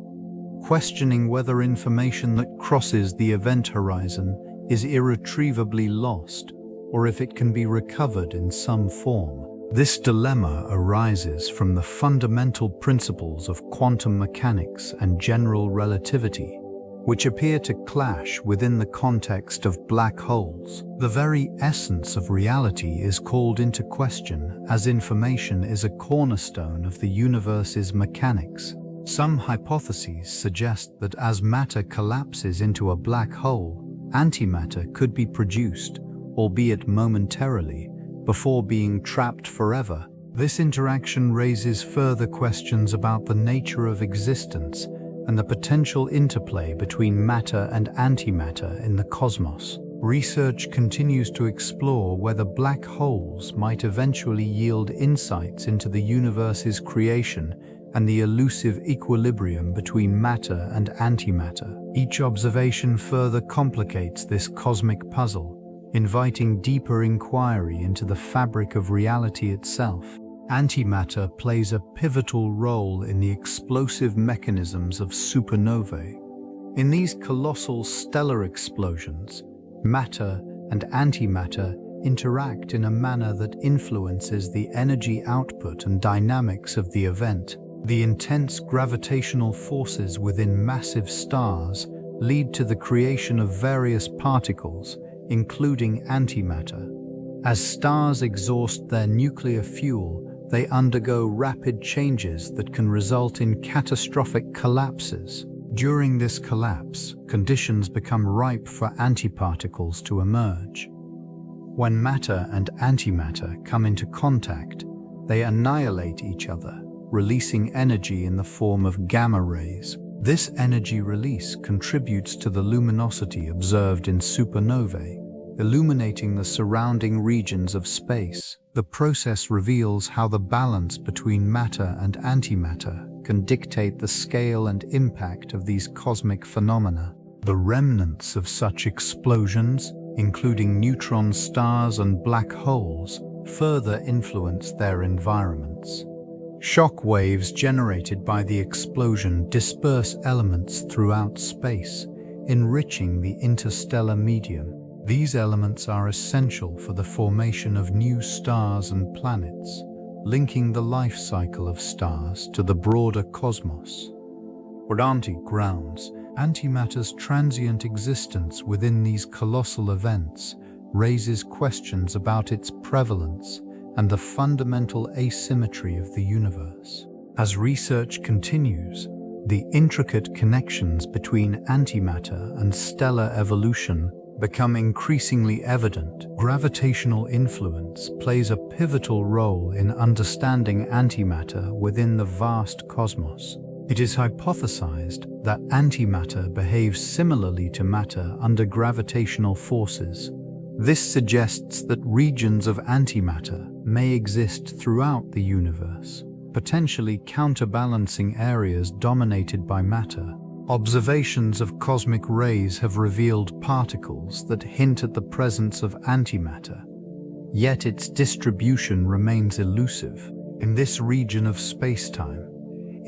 questioning whether information that crosses the event horizon is irretrievably lost, or if it can be recovered in some form. This dilemma arises from the fundamental principles of quantum mechanics and general relativity, which appear to clash within the context of black holes. The very essence of reality is called into question, as information is a cornerstone of the universe's mechanics. Some hypotheses suggest that as matter collapses into a black hole, antimatter could be produced, albeit momentarily, before being trapped forever. This interaction raises further questions about the nature of existence and the potential interplay between matter and antimatter in the cosmos. Research continues to explore whether black holes might eventually yield insights into the universe's creation and the elusive equilibrium between matter and antimatter. Each observation further complicates this cosmic puzzle, inviting deeper inquiry into the fabric of reality itself. Antimatter plays a pivotal role in the explosive mechanisms of supernovae. In these colossal stellar explosions, matter and antimatter interact in a manner that influences the energy output and dynamics of the event. The intense gravitational forces within massive stars lead to the creation of various particles, including antimatter. As stars exhaust their nuclear fuel, they undergo rapid changes that can result in catastrophic collapses. During this collapse, conditions become ripe for antiparticles to emerge. When matter and antimatter come into contact, they annihilate each other, releasing energy in the form of gamma rays. This energy release contributes to the luminosity observed in supernovae, illuminating the surrounding regions of space. The process reveals how the balance between matter and antimatter can dictate the scale and impact of these cosmic phenomena. The remnants of such explosions, including neutron stars and black holes, further influence their environments. Shock waves generated by the explosion disperse elements throughout space, enriching the interstellar medium. These elements are essential for the formation of new stars and planets, linking the life cycle of stars to the broader cosmos. On grounds, antimatter's transient existence within these colossal events raises questions about its prevalence and the fundamental asymmetry of the universe. As research continues, the intricate connections between antimatter and stellar evolution become increasingly evident. Gravitational influence plays a pivotal role in understanding antimatter within the vast cosmos. It is hypothesized that antimatter behaves similarly to matter under gravitational forces. This suggests that regions of antimatter may exist throughout the universe, potentially counterbalancing areas dominated by matter. Observations of cosmic rays have revealed particles that hint at the presence of antimatter, yet its distribution remains elusive. In this region of spacetime,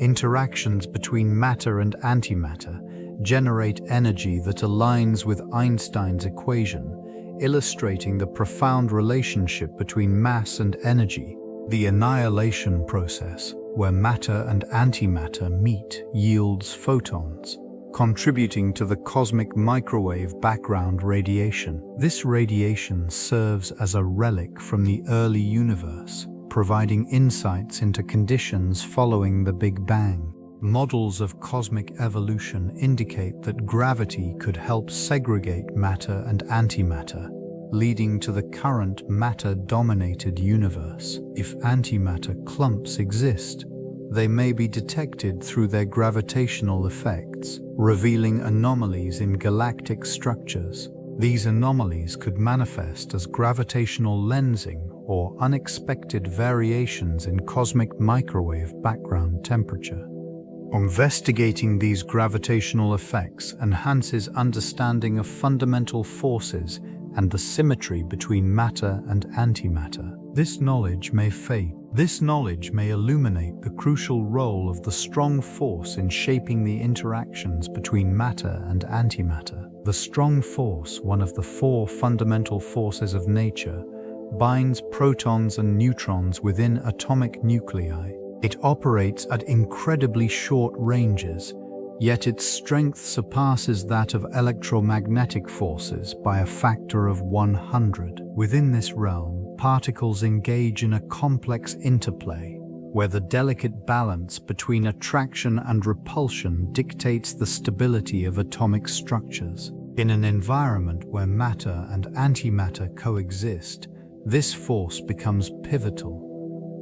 interactions between matter and antimatter generate energy that aligns with Einstein's equation, illustrating the profound relationship between mass and energy. The annihilation process, where matter and antimatter meet, yields photons, contributing to the cosmic microwave background radiation. This radiation serves as a relic from the early universe, providing insights into conditions following the Big Bang. Models of cosmic evolution indicate that gravity could help segregate matter and antimatter, leading to the current matter-dominated universe. If antimatter clumps exist, they may be detected through their gravitational effects, revealing anomalies in galactic structures. These anomalies could manifest as gravitational lensing or unexpected variations in cosmic microwave background temperature. Investigating these gravitational effects enhances understanding of fundamental forces and the symmetry between matter and antimatter. This knowledge may illuminate the crucial role of the strong force in shaping the interactions between matter and antimatter. The strong force, one of the four fundamental forces of nature, binds protons and neutrons within atomic nuclei. It operates at incredibly short ranges, yet its strength surpasses that of electromagnetic forces by a factor of 100. Within this realm, particles engage in a complex interplay, where the delicate balance between attraction and repulsion dictates the stability of atomic structures. In an environment where matter and antimatter coexist, this force becomes pivotal.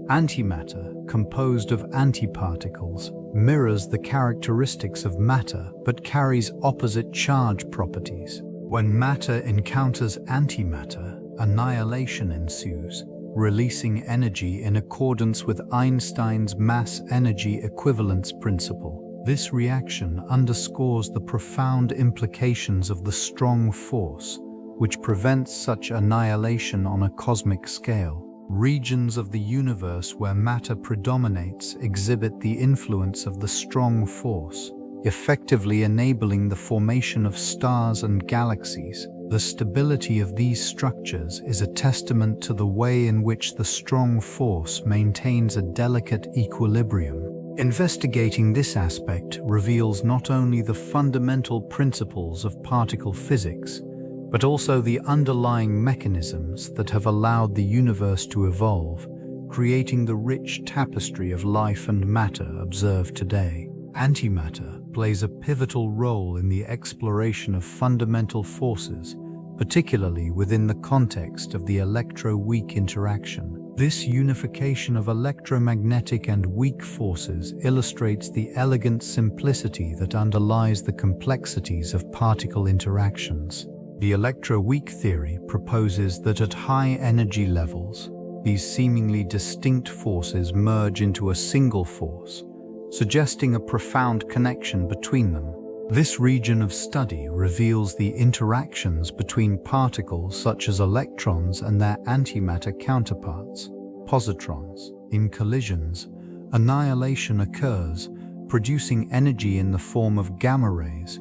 Antimatter, composed of antiparticles, mirrors the characteristics of matter but carries opposite charge properties. When matter encounters antimatter, annihilation ensues, releasing energy in accordance with Einstein's mass-energy equivalence principle. This reaction underscores the profound implications of the strong force, which prevents such annihilation on a cosmic scale. Regions of the universe where matter predominates exhibit the influence of the strong force, effectively enabling the formation of stars and galaxies. The stability of these structures is a testament to the way in which the strong force maintains a delicate equilibrium. Investigating this aspect reveals not only the fundamental principles of particle physics, but also the underlying mechanisms that have allowed the universe to evolve, creating the rich tapestry of life and matter observed today. Antimatter plays a pivotal role in the exploration of fundamental forces, particularly within the context of the electro-weak interaction. This unification of electromagnetic and weak forces illustrates the elegant simplicity that underlies the complexities of particle interactions. The electroweak theory proposes that at high energy levels, these seemingly distinct forces merge into a single force, suggesting a profound connection between them. This region of study reveals the interactions between particles such as electrons and their antimatter counterparts, positrons. In collisions, annihilation occurs, producing energy in the form of gamma rays,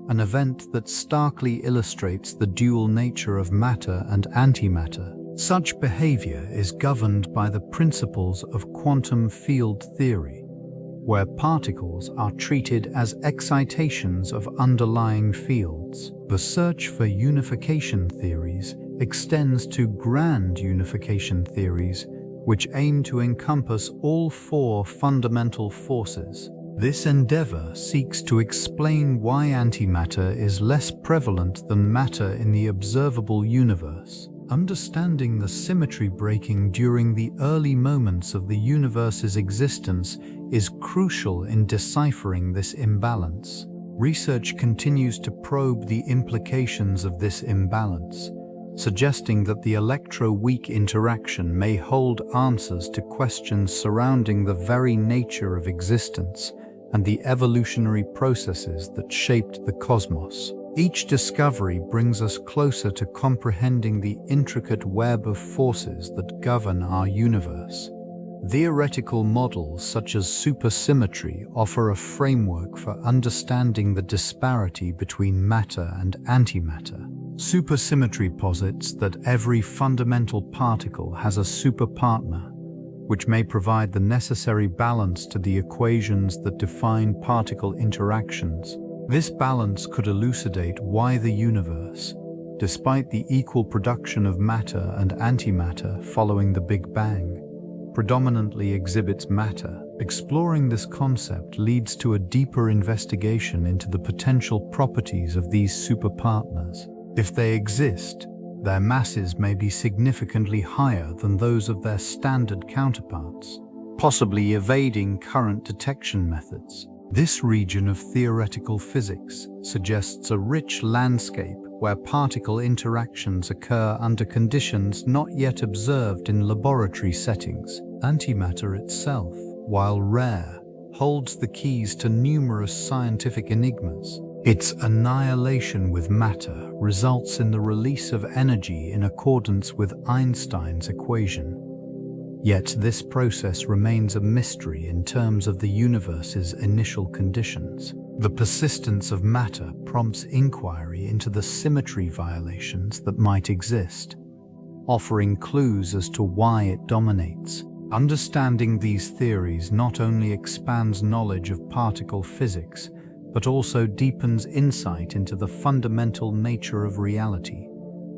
an event that starkly illustrates the dual nature of matter and antimatter. Such behavior is governed by the principles of quantum field theory, where particles are treated as excitations of underlying fields. The search for unification theories extends to grand unification theories, which aim to encompass all four fundamental forces. This endeavor seeks to explain why antimatter is less prevalent than matter in the observable universe. Understanding the symmetry breaking during the early moments of the universe's existence is crucial in deciphering this imbalance. Research continues to probe the implications of this imbalance, suggesting that the electroweak interaction may hold answers to questions surrounding the very nature of existence and the evolutionary processes that shaped the cosmos. Each discovery brings us closer to comprehending the intricate web of forces that govern our universe. Theoretical models such as supersymmetry offer a framework for understanding the disparity between matter and antimatter. Supersymmetry posits that every fundamental particle has a superpartner, which may provide the necessary balance to the equations that define particle interactions. This balance could elucidate why the universe, despite the equal production of matter and antimatter following the Big Bang, predominantly exhibits matter. Exploring this concept leads to a deeper investigation into the potential properties of these superpartners. If they exist, their masses may be significantly higher than those of their standard counterparts, possibly evading current detection methods. This region of theoretical physics suggests a rich landscape where particle interactions occur under conditions not yet observed in laboratory settings. Antimatter itself, while rare, holds the keys to numerous scientific enigmas. Its annihilation with matter results in the release of energy in accordance with Einstein's equation. Yet this process remains a mystery in terms of the universe's initial conditions. The persistence of matter prompts inquiry into the symmetry violations that might exist, offering clues as to why it dominates. Understanding these theories not only expands knowledge of particle physics, but also deepens insight into the fundamental nature of reality,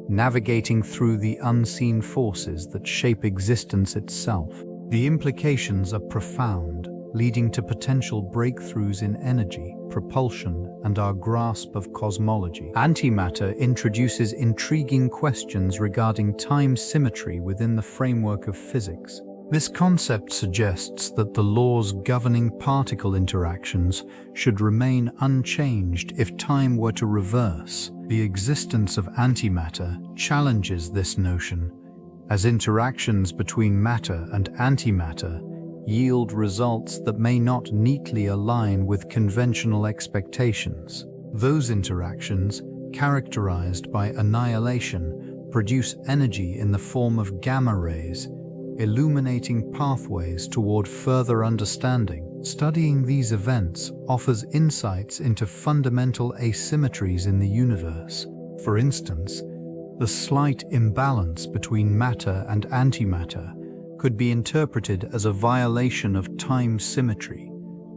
navigating through the unseen forces that shape existence itself. The implications are profound, leading to potential breakthroughs in energy, propulsion, and our grasp of cosmology. Antimatter introduces intriguing questions regarding time symmetry within the framework of physics. This concept suggests that the laws governing particle interactions should remain unchanged if time were to reverse. The existence of antimatter challenges this notion, as interactions between matter and antimatter yield results that may not neatly align with conventional expectations. Those interactions, characterized by annihilation, produce energy in the form of gamma rays, illuminating pathways toward further understanding. Studying these events offers insights into fundamental asymmetries in the universe. For instance, the slight imbalance between matter and antimatter could be interpreted as a violation of time symmetry,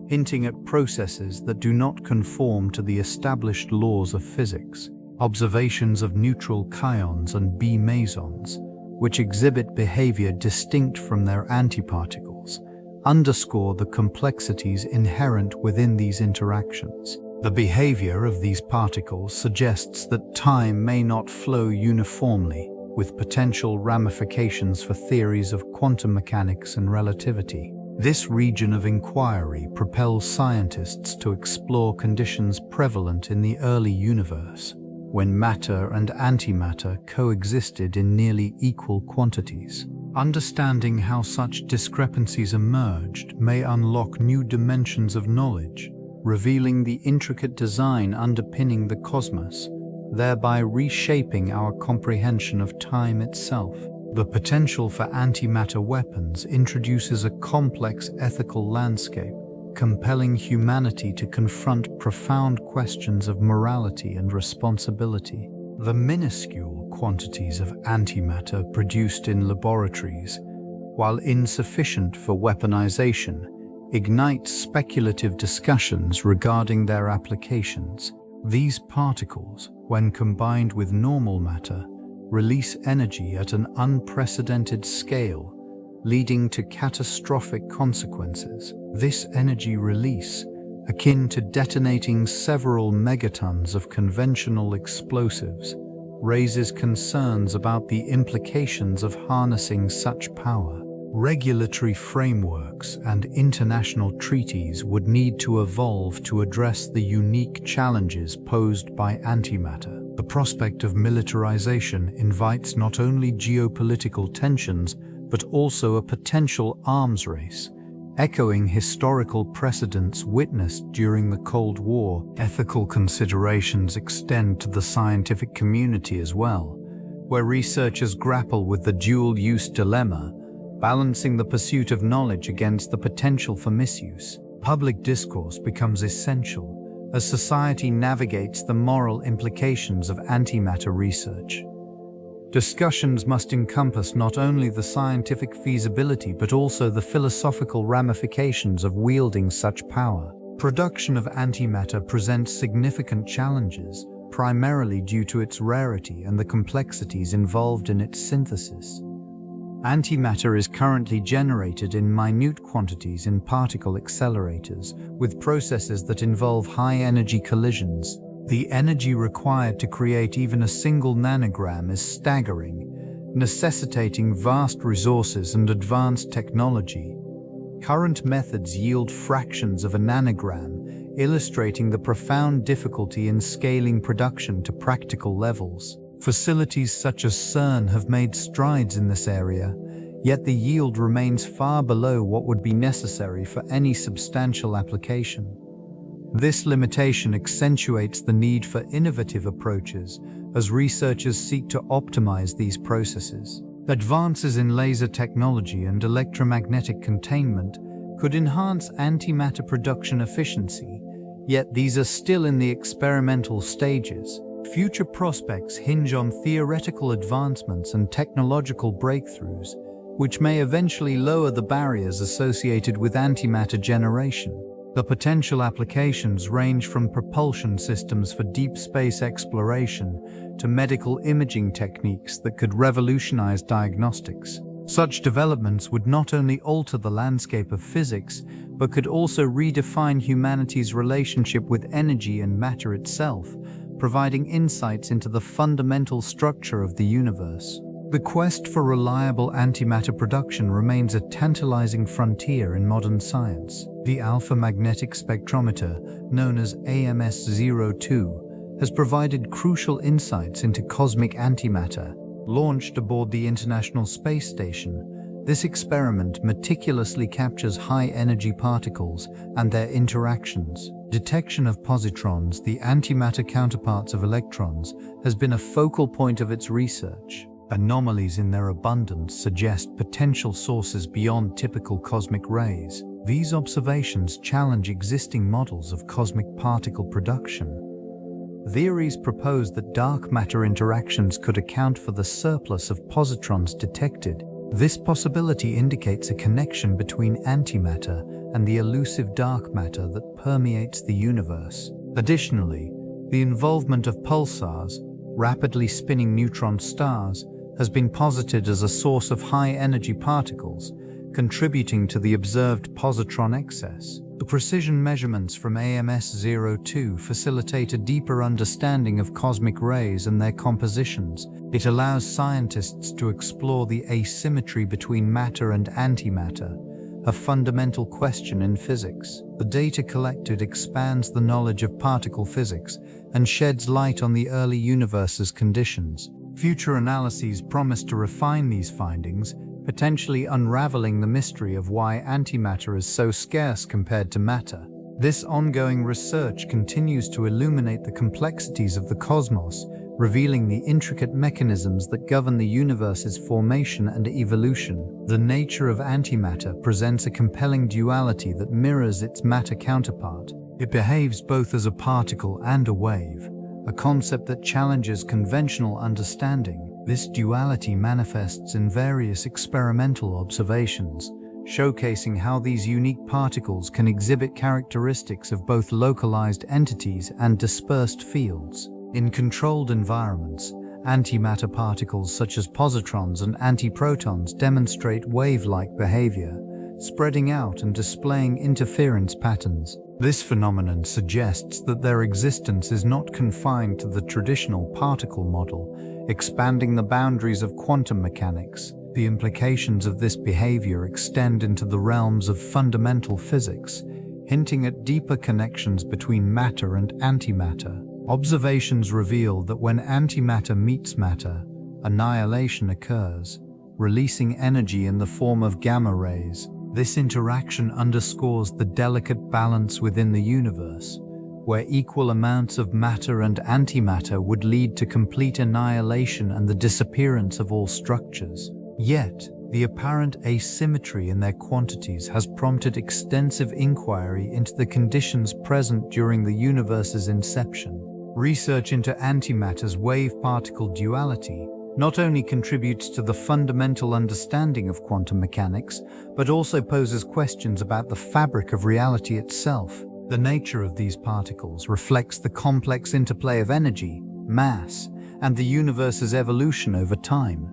hinting at processes that do not conform to the established laws of physics. Observations of neutral kaons and B mesons, which exhibit behavior distinct from their antiparticles, underscore the complexities inherent within these interactions. The behavior of these particles suggests that time may not flow uniformly, with potential ramifications for theories of quantum mechanics and relativity. This region of inquiry propels scientists to explore conditions prevalent in the early universe, when matter and antimatter coexisted in nearly equal quantities. Understanding how such discrepancies emerged may unlock new dimensions of knowledge, revealing the intricate design underpinning the cosmos, thereby reshaping our comprehension of time itself. The potential for antimatter weapons introduces a complex ethical landscape, compelling humanity to confront profound questions of morality and responsibility. The minuscule quantities of antimatter produced in laboratories, while insufficient for weaponization, ignite speculative discussions regarding their applications. These particles, when combined with normal matter, release energy at an unprecedented scale, leading to catastrophic consequences. This energy release, akin to detonating several megatons of conventional explosives, raises concerns about the implications of harnessing such power. Regulatory frameworks and international treaties would need to evolve to address the unique challenges posed by antimatter. The prospect of militarization invites not only geopolitical tensions, but also a potential arms race, echoing historical precedents witnessed during the Cold War. Ethical considerations extend to the scientific community as well, where researchers grapple with the dual-use dilemma, balancing the pursuit of knowledge against the potential for misuse. Public discourse becomes essential as society navigates the moral implications of antimatter research. Discussions must encompass not only the scientific feasibility but also the philosophical ramifications of wielding such power. Production of antimatter presents significant challenges, primarily due to its rarity and the complexities involved in its synthesis. Antimatter is currently generated in minute quantities in particle accelerators, with processes that involve high-energy collisions. The energy required to create even a single nanogram is staggering, necessitating vast resources and advanced technology. Current methods yield fractions of a nanogram, illustrating the profound difficulty in scaling production to practical levels. Facilities such as CERN have made strides in this area, yet the yield remains far below what would be necessary for any substantial application. This limitation accentuates the need for innovative approaches as researchers seek to optimize these processes. Advances in laser technology and electromagnetic containment could enhance antimatter production efficiency, yet these are still in the experimental stages. Future prospects hinge on theoretical advancements and technological breakthroughs, which may eventually lower the barriers associated with antimatter generation. The potential applications range from propulsion systems for deep space exploration to medical imaging techniques that could revolutionize diagnostics. Such developments would not only alter the landscape of physics, but could also redefine humanity's relationship with energy and matter itself, providing insights into the fundamental structure of the universe. The quest for reliable antimatter production remains a tantalizing frontier in modern science. The Alpha Magnetic Spectrometer, known as AMS-02, has provided crucial insights into cosmic antimatter. Launched aboard the International Space Station, this experiment meticulously captures high-energy particles and their interactions. Detection of positrons, the antimatter counterparts of electrons, has been a focal point of its research. Anomalies in their abundance suggest potential sources beyond typical cosmic rays. These observations challenge existing models of cosmic particle production. Theories propose that dark matter interactions could account for the surplus of positrons detected. This possibility indicates a connection between antimatter and the elusive dark matter that permeates the universe. Additionally, the involvement of pulsars, rapidly spinning neutron stars, has been posited as a source of high-energy particles, contributing to the observed positron excess. The precision measurements from AMS-02 facilitate a deeper understanding of cosmic rays and their compositions. It allows scientists to explore the asymmetry between matter and antimatter, a fundamental question in physics. The data collected expands the knowledge of particle physics, and sheds light on the early universe's conditions. Future analyses promise to refine these findings, potentially unraveling the mystery of why antimatter is so scarce compared to matter. This ongoing research continues to illuminate the complexities of the cosmos, revealing the intricate mechanisms that govern the universe's formation and evolution. The nature of antimatter presents a compelling duality that mirrors its matter counterpart. It behaves both as a particle and a wave, a concept that challenges conventional understanding. This duality manifests in various experimental observations, showcasing how these unique particles can exhibit characteristics of both localized entities and dispersed fields. In controlled environments, antimatter particles such as positrons and antiprotons demonstrate wave-like behavior, spreading out and displaying interference patterns. This phenomenon suggests that their existence is not confined to the traditional particle model, expanding the boundaries of quantum mechanics. The implications of this behavior extend into the realms of fundamental physics, hinting at deeper connections between matter and antimatter. Observations reveal that when antimatter meets matter, annihilation occurs, releasing energy in the form of gamma rays. This interaction underscores the delicate balance within the universe, where equal amounts of matter and antimatter would lead to complete annihilation and the disappearance of all structures. Yet, the apparent asymmetry in their quantities has prompted extensive inquiry into the conditions present during the universe's inception. Research into antimatter's wave-particle duality not only contributes to the fundamental understanding of quantum mechanics, but also poses questions about the fabric of reality itself. The nature of these particles reflects the complex interplay of energy, mass, and the universe's evolution over time.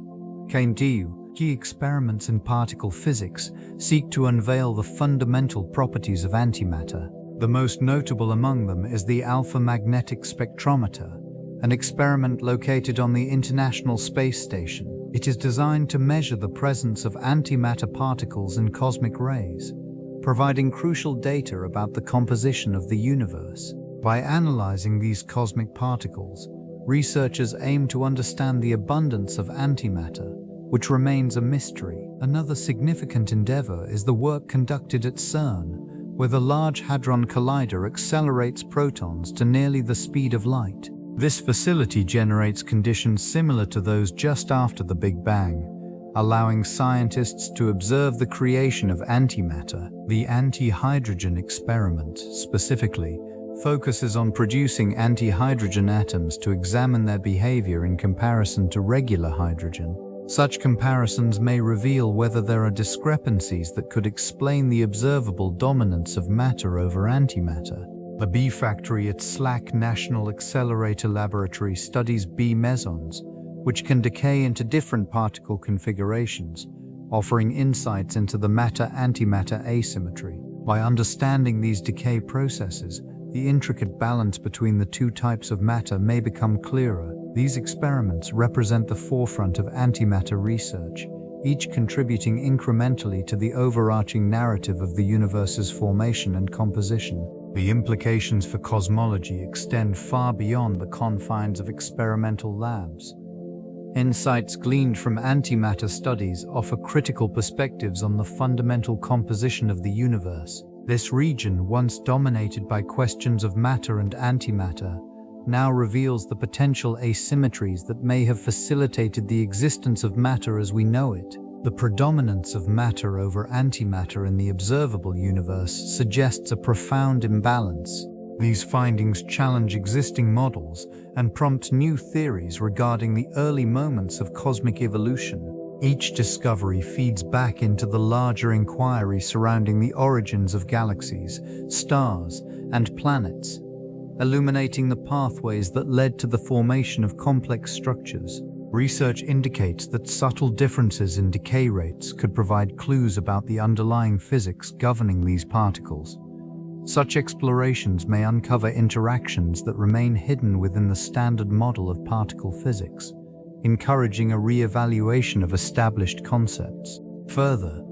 Key experiments in particle physics seek to unveil the fundamental properties of antimatter. The most notable among them is the alpha magnetic spectrometer, an experiment located on the International Space Station. It is designed to measure the presence of antimatter particles in cosmic rays, providing crucial data about the composition of the universe. By analyzing these cosmic particles, researchers aim to understand the abundance of antimatter, which remains a mystery. Another significant endeavor is the work conducted at CERN, where the Large Hadron Collider accelerates protons to nearly the speed of light. This facility generates conditions similar to those just after the Big Bang, allowing scientists to observe the creation of antimatter. The anti-hydrogen experiment, specifically, focuses on producing anti-hydrogen atoms to examine their behavior in comparison to regular hydrogen. Such comparisons may reveal whether there are discrepancies that could explain the observable dominance of matter over antimatter. The B Factory at SLAC National Accelerator Laboratory studies B mesons, which can decay into different particle configurations, offering insights into the matter-antimatter asymmetry. By understanding these decay processes, the intricate balance between the two types of matter may become clearer. These experiments represent the forefront of antimatter research, each contributing incrementally to the overarching narrative of the universe's formation and composition. The implications for cosmology extend far beyond the confines of experimental labs. Insights gleaned from antimatter studies offer critical perspectives on the fundamental composition of the universe. This region, once dominated by questions of matter and antimatter, now reveals the potential asymmetries that may have facilitated the existence of matter as we know it. The predominance of matter over antimatter in the observable universe suggests a profound imbalance. These findings challenge existing models and prompt new theories regarding the early moments of cosmic evolution. Each discovery feeds back into the larger inquiry surrounding the origins of galaxies, stars, and planets, illuminating the pathways that led to the formation of complex structures. Research indicates that subtle differences in decay rates could provide clues about the underlying physics governing these particles. Such explorations may uncover interactions that remain hidden within the standard model of particle physics, encouraging a re-evaluation of established concepts. Further,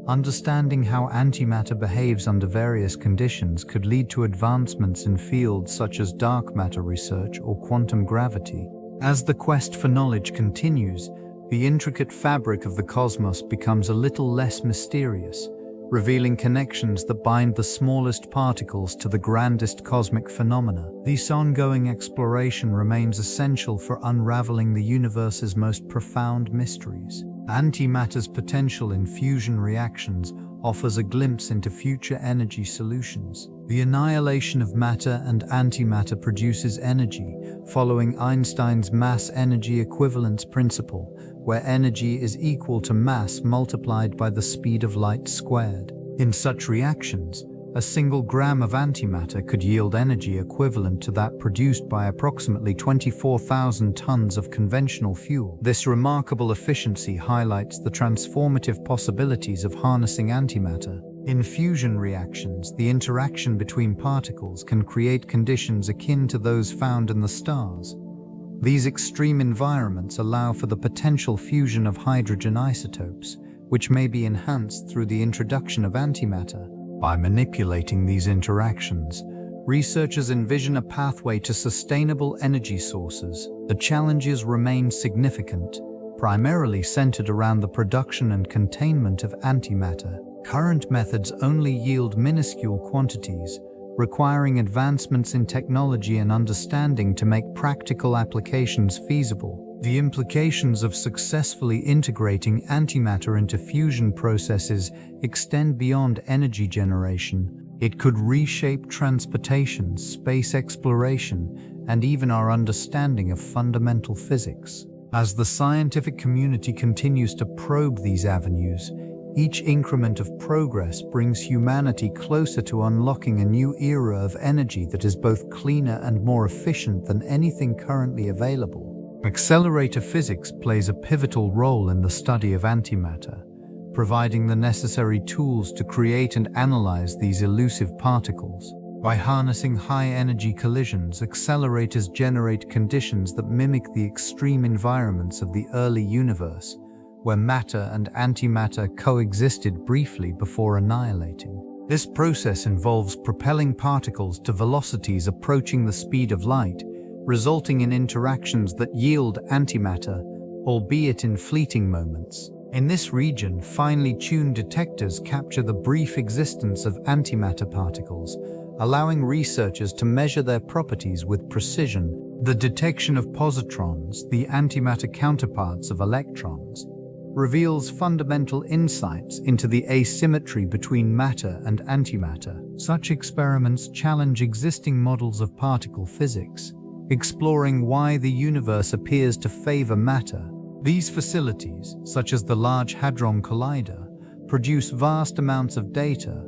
Understanding how antimatter behaves under various conditions could lead to advancements in fields such as dark matter research or quantum gravity. As the quest for knowledge continues, the intricate fabric of the cosmos becomes a little less mysterious, revealing connections that bind the smallest particles to the grandest cosmic phenomena. This ongoing exploration remains essential for unraveling the universe's most profound mysteries. Antimatter's potential in fusion reactions offers a glimpse into future energy solutions. The annihilation of matter and antimatter produces energy, following Einstein's mass-energy equivalence principle, where energy is equal to mass multiplied by the speed of light squared. In such reactions, a single gram of antimatter could yield energy equivalent to that produced by approximately 24,000 tons of conventional fuel. This remarkable efficiency highlights the transformative possibilities of harnessing antimatter. In fusion reactions, the interaction between particles can create conditions akin to those found in the stars. These extreme environments allow for the potential fusion of hydrogen isotopes, which may be enhanced through the introduction of antimatter. By manipulating these interactions, researchers envision a pathway to sustainable energy sources. The challenges remain significant, primarily centered around the production and containment of antimatter. Current methods only yield minuscule quantities, requiring advancements in technology and understanding to make practical applications feasible. The implications of successfully integrating antimatter into fusion processes extend beyond energy generation. It could reshape transportation, space exploration, and even our understanding of fundamental physics. As the scientific community continues to probe these avenues, each increment of progress brings humanity closer to unlocking a new era of energy that is both cleaner and more efficient than anything currently available. Accelerator physics plays a pivotal role in the study of antimatter, providing the necessary tools to create and analyze these elusive particles. By harnessing high-energy collisions, accelerators generate conditions that mimic the extreme environments of the early universe, where matter and antimatter coexisted briefly before annihilating. This process involves propelling particles to velocities approaching the speed of light, resulting in interactions that yield antimatter, albeit in fleeting moments. In this region, finely tuned detectors capture the brief existence of antimatter particles, allowing researchers to measure their properties with precision. The detection of positrons, the antimatter counterparts of electrons, reveals fundamental insights into the asymmetry between matter and antimatter. Such experiments challenge existing models of particle physics, exploring why the universe appears to favor matter. These facilities, such as the Large Hadron Collider, produce vast amounts of data,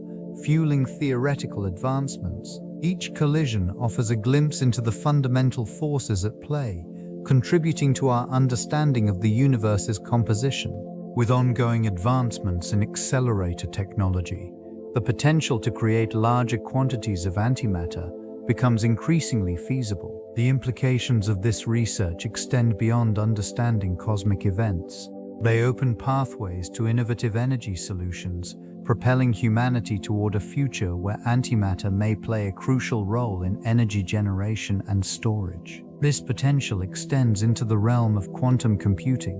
fueling theoretical advancements. Each collision offers a glimpse into the fundamental forces at play, contributing to our understanding of the universe's composition. With ongoing advancements in accelerator technology, the potential to create larger quantities of antimatter becomes increasingly feasible. The implications of this research extend beyond understanding cosmic events. They open pathways to innovative energy solutions, propelling humanity toward a future where antimatter may play a crucial role in energy generation and storage. This potential extends into the realm of quantum computing,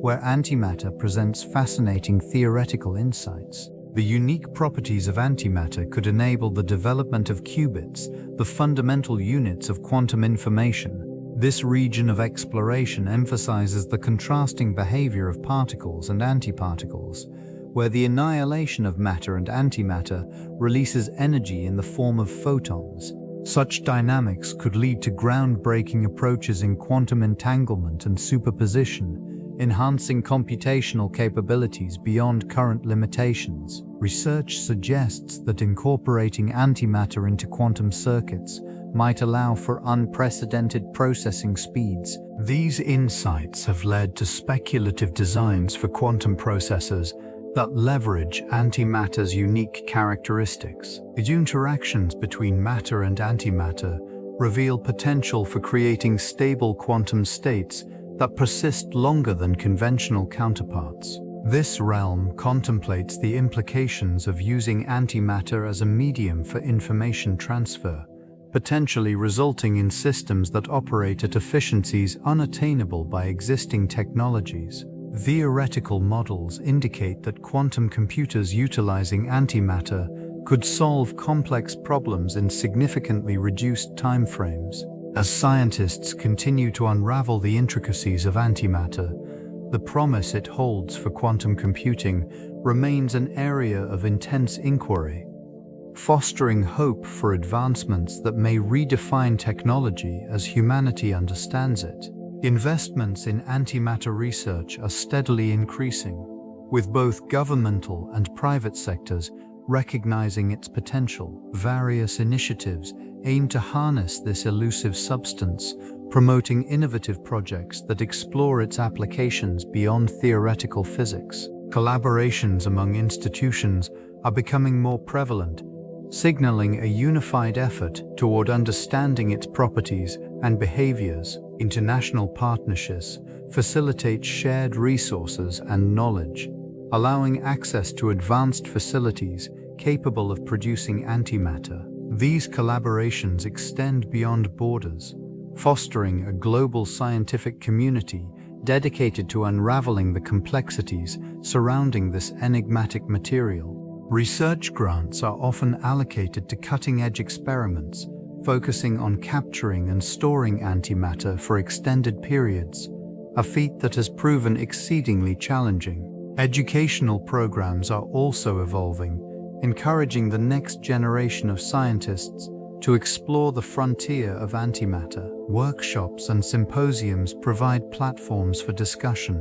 where antimatter presents fascinating theoretical insights. The unique properties of antimatter could enable the development of qubits, the fundamental units of quantum information. This region of exploration emphasizes the contrasting behavior of particles and antiparticles, where the annihilation of matter and antimatter releases energy in the form of photons. Such dynamics could lead to groundbreaking approaches in quantum entanglement and superposition, enhancing computational capabilities beyond current limitations. Research suggests that incorporating antimatter into quantum circuits might allow for unprecedented processing speeds. These insights have led to speculative designs for quantum processors that leverage antimatter's unique characteristics. The interactions between matter and antimatter reveal potential for creating stable quantum states that persist longer than conventional counterparts. This realm contemplates the implications of using antimatter as a medium for information transfer, potentially resulting in systems that operate at efficiencies unattainable by existing technologies. Theoretical models indicate that quantum computers utilizing antimatter could solve complex problems in significantly reduced timeframes. As scientists continue to unravel the intricacies of antimatter, the promise it holds for quantum computing remains an area of intense inquiry, fostering hope for advancements that may redefine technology as humanity understands it. Investments in antimatter research are steadily increasing, with both governmental and private sectors recognizing its potential. Various initiatives aim to harness this elusive substance, promoting innovative projects that explore its applications beyond theoretical physics. Collaborations among institutions are becoming more prevalent, signaling a unified effort toward understanding its properties and behaviors. International partnerships facilitate shared resources and knowledge, allowing access to advanced facilities capable of producing antimatter. These collaborations extend beyond borders, fostering a global scientific community dedicated to unraveling the complexities surrounding this enigmatic material. Research grants are often allocated to cutting-edge experiments, focusing on capturing and storing antimatter for extended periods, a feat that has proven exceedingly challenging. Educational programs are also evolving, encouraging the next generation of scientists to explore the frontier of antimatter. Workshops and symposiums provide platforms for discussion,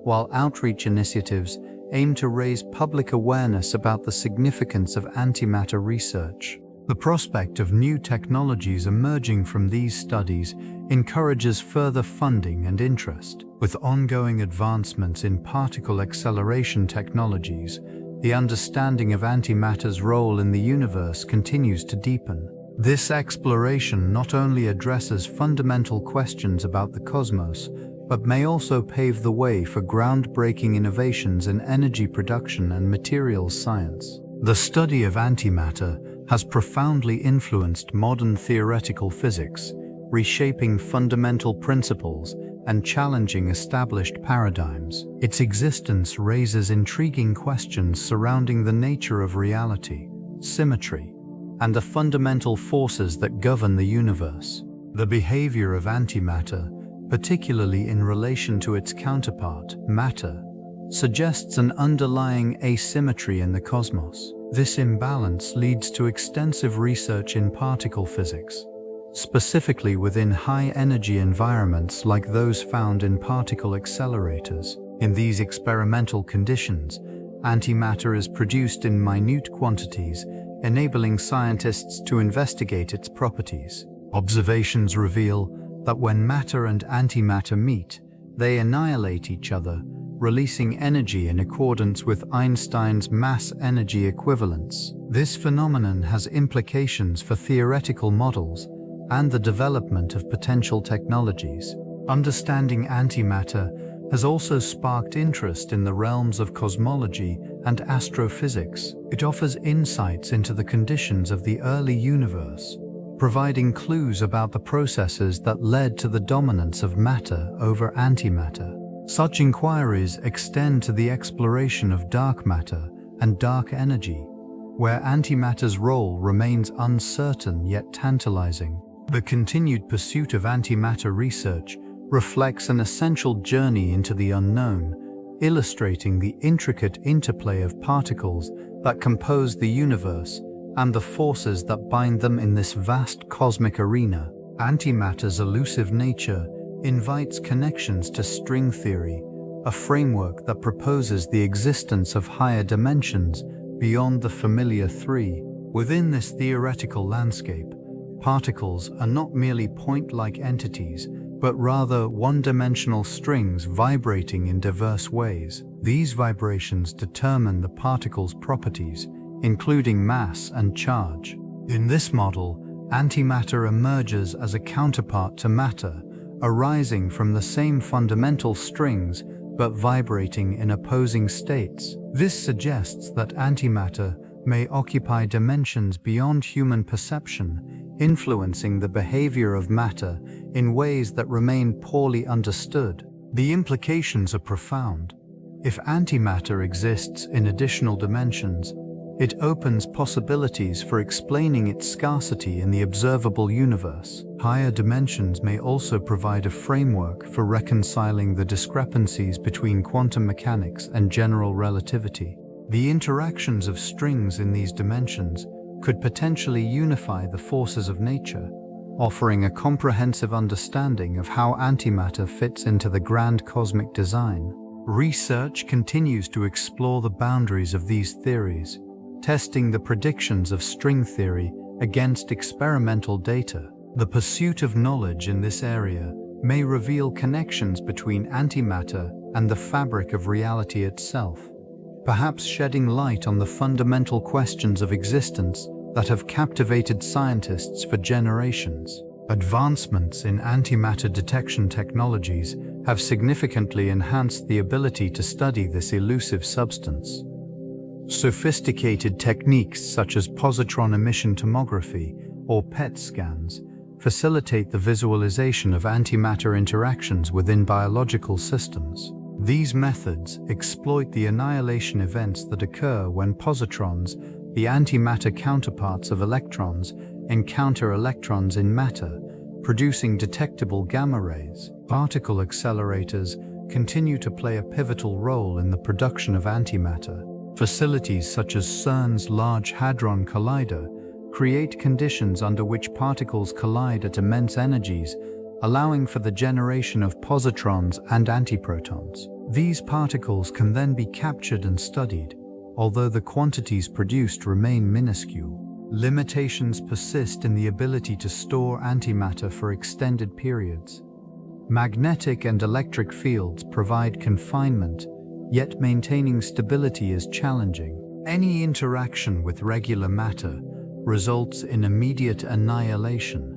while outreach initiatives aim to raise public awareness about the significance of antimatter research. The prospect of new technologies emerging from these studies encourages further funding and interest. With ongoing advancements in particle acceleration technologies, the understanding of antimatter's role in the universe continues to deepen. This exploration not only addresses fundamental questions about the cosmos, but may also pave the way for groundbreaking innovations in energy production and materials science. The study of antimatter has profoundly influenced modern theoretical physics, reshaping fundamental principles and challenging established paradigms. Its existence raises intriguing questions surrounding the nature of reality, symmetry, and the fundamental forces that govern the universe. The behavior of antimatter, particularly in relation to its counterpart, matter, suggests an underlying asymmetry in the cosmos. This imbalance leads to extensive research in particle physics, specifically within high-energy environments like those found in particle accelerators. In these experimental conditions, antimatter is produced in minute quantities, enabling scientists to investigate its properties. Observations reveal that when matter and antimatter meet, they annihilate each other, releasing energy in accordance with Einstein's mass-energy equivalence. This phenomenon has implications for theoretical models and the development of potential technologies. Understanding antimatter has also sparked interest in the realms of cosmology and astrophysics. It offers insights into the conditions of the early universe, providing clues about the processes that led to the dominance of matter over antimatter. Such inquiries extend to the exploration of dark matter and dark energy, where antimatter's role remains uncertain yet tantalizing. The continued pursuit of antimatter research reflects an essential journey into the unknown, illustrating the intricate interplay of particles that compose the universe and the forces that bind them in this vast cosmic arena. Antimatter's elusive nature invites connections to string theory, a framework that proposes the existence of higher dimensions beyond the familiar three. Within this theoretical landscape, particles are not merely point-like entities, but rather one-dimensional strings vibrating in diverse ways. These vibrations determine the particle's properties, including mass and charge. In this model, antimatter emerges as a counterpart to matter, arising from the same fundamental strings but vibrating in opposing states. This suggests that antimatter may occupy dimensions beyond human perception, influencing the behavior of matter in ways that remain poorly understood. The implications are profound. If antimatter exists in additional dimensions, it opens possibilities for explaining its scarcity in the observable universe. Higher dimensions may also provide a framework for reconciling the discrepancies between quantum mechanics and general relativity. The interactions of strings in these dimensions could potentially unify the forces of nature, offering a comprehensive understanding of how antimatter fits into the grand cosmic design. Research continues to explore the boundaries of these theories, testing the predictions of string theory against experimental data. The pursuit of knowledge in this area may reveal connections between antimatter and the fabric of reality itself, perhaps shedding light on the fundamental questions of existence that have captivated scientists for generations. Advancements in antimatter detection technologies have significantly enhanced the ability to study this elusive substance. Sophisticated techniques such as positron emission tomography or PET scans facilitate the visualization of antimatter interactions within biological systems. These methods exploit the annihilation events that occur when positrons, the antimatter counterparts of electrons, encounter electrons in matter, producing detectable gamma rays. Particle accelerators continue to play a pivotal role in the production of antimatter. Facilities such as CERN's Large Hadron Collider create conditions under which particles collide at immense energies, allowing for the generation of positrons and antiprotons. These particles can then be captured and studied, although the quantities produced remain minuscule. Limitations persist in the ability to store antimatter for extended periods. Magnetic and electric fields provide confinement, yet maintaining stability is challenging. Any interaction with regular matter results in immediate annihilation,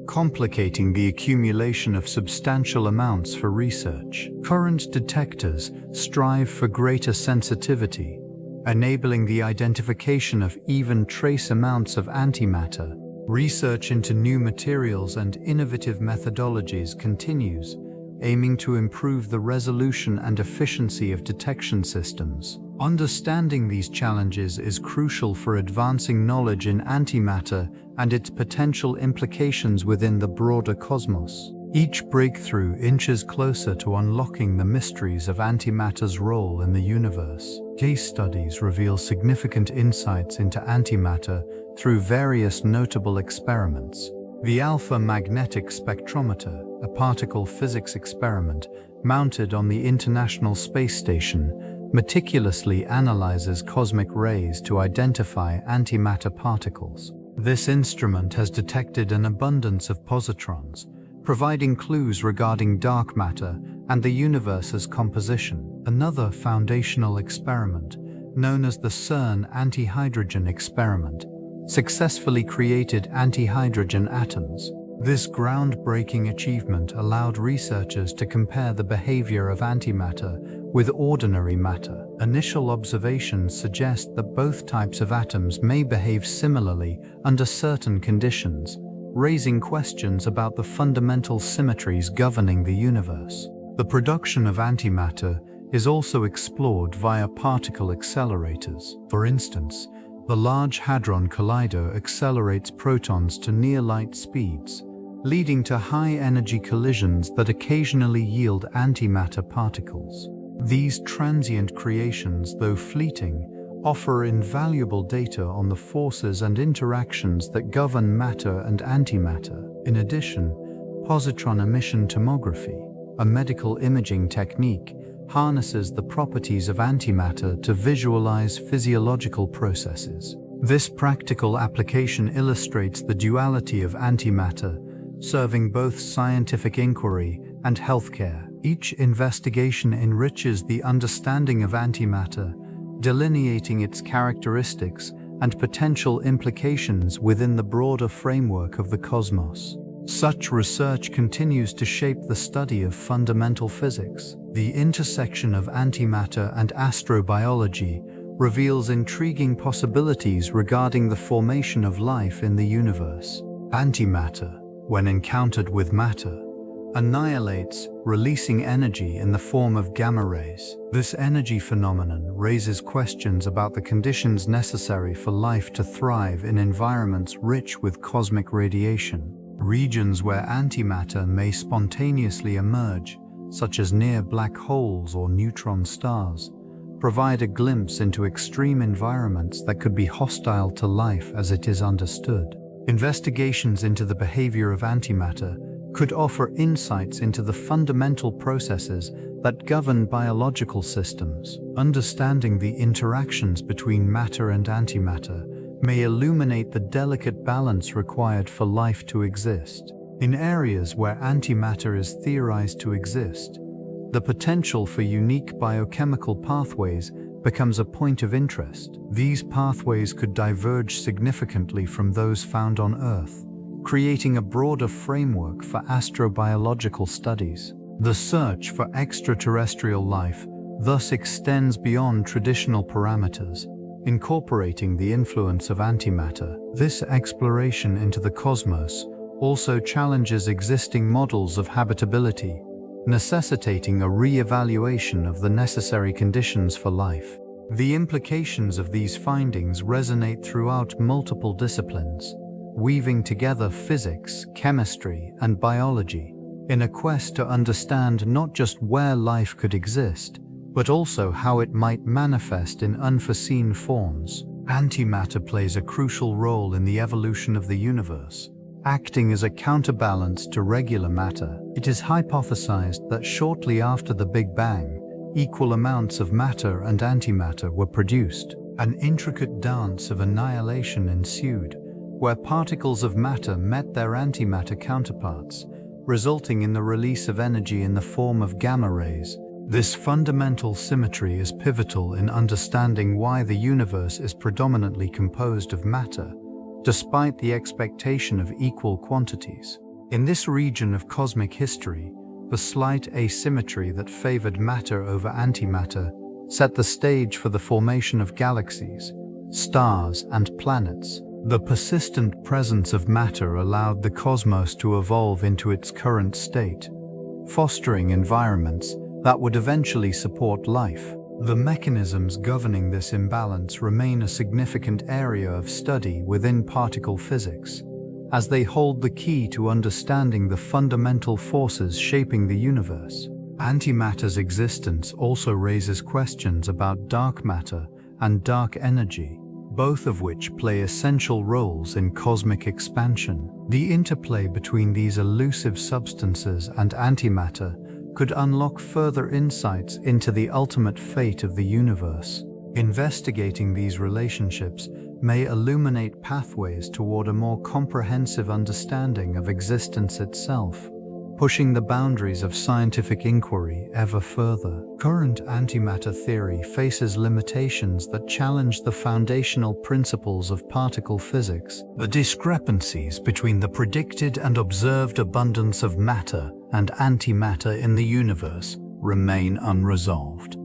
complicating the accumulation of substantial amounts for research. Current detectors strive for greater sensitivity, enabling the identification of even trace amounts of antimatter. Research into new materials and innovative methodologies continues, aiming to improve the resolution and efficiency of detection systems. Understanding these challenges is crucial for advancing knowledge in antimatter and its potential implications within the broader cosmos. Each breakthrough inches closer to unlocking the mysteries of antimatter's role in the universe. Case studies reveal significant insights into antimatter through various notable experiments. The Alpha Magnetic Spectrometer, a particle physics experiment mounted on the International Space Station, meticulously analyzes cosmic rays to identify antimatter particles. This instrument has detected an abundance of positrons, providing clues regarding dark matter and the universe's composition. Another foundational experiment, known as the CERN Anti-Hydrogen Experiment, successfully created anti-hydrogen atoms. This groundbreaking achievement allowed researchers to compare the behavior of antimatter with ordinary matter. Initial observations suggest that both types of atoms may behave similarly under certain conditions, raising questions about the fundamental symmetries governing the universe. The production of antimatter is also explored via particle accelerators. For instance, the Large Hadron Collider accelerates protons to near-light speeds, leading to high-energy collisions that occasionally yield antimatter particles. These transient creations, though fleeting, offer invaluable data on the forces and interactions that govern matter and antimatter. In addition, positron emission tomography, a medical imaging technique, harnesses the properties of antimatter to visualize physiological processes. This practical application illustrates the duality of antimatter, serving both scientific inquiry and healthcare. Each investigation enriches the understanding of antimatter, delineating its characteristics and potential implications within the broader framework of the cosmos. Such research continues to shape the study of fundamental physics, The intersection of antimatter and astrobiology reveals intriguing possibilities regarding the formation of life in the universe. Antimatter, when encountered with matter, annihilates, releasing energy in the form of gamma rays. This energy phenomenon raises questions about the conditions necessary for life to thrive in environments rich with cosmic radiation. Regions where antimatter may spontaneously emerge, such as near black holes or neutron stars, provide a glimpse into extreme environments that could be hostile to life as it is understood. Investigations into the behavior of antimatter could offer insights into the fundamental processes that govern biological systems. Understanding the interactions between matter and antimatter may illuminate the delicate balance required for life to exist. In areas where antimatter is theorized to exist, the potential for unique biochemical pathways becomes a point of interest. These pathways could diverge significantly from those found on Earth, creating a broader framework for astrobiological studies. The search for extraterrestrial life thus extends beyond traditional parameters, incorporating the influence of antimatter. This exploration into the cosmos also challenges existing models of habitability, necessitating a re-evaluation of the necessary conditions for life. The implications of these findings resonate throughout multiple disciplines, weaving together physics, chemistry, and biology in a quest to understand not just where life could exist, but also how it might manifest in unforeseen forms. Antimatter plays a crucial role in the evolution of the universe, acting as a counterbalance to regular matter. It is hypothesized that shortly after the Big Bang, equal amounts of matter and antimatter were produced. An intricate dance of annihilation ensued, where particles of matter met their antimatter counterparts, resulting in the release of energy in the form of gamma rays. This fundamental symmetry is pivotal in understanding why the universe is predominantly composed of matter, despite the expectation of equal quantities. In this region of cosmic history, the slight asymmetry that favored matter over antimatter set the stage for the formation of galaxies, stars, and planets. The persistent presence of matter allowed the cosmos to evolve into its current state, fostering environments that would eventually support life. The mechanisms governing this imbalance remain a significant area of study within particle physics, as they hold the key to understanding the fundamental forces shaping the universe. Antimatter's existence also raises questions about dark matter and dark energy, both of which play essential roles in cosmic expansion. The interplay between these elusive substances and antimatter could unlock further insights into the ultimate fate of the universe. Investigating these relationships may illuminate pathways toward a more comprehensive understanding of existence itself, pushing the boundaries of scientific inquiry ever further. Current antimatter theory faces limitations that challenge the foundational principles of particle physics. The discrepancies between the predicted and observed abundance of matter and antimatter in the universe remain unresolved.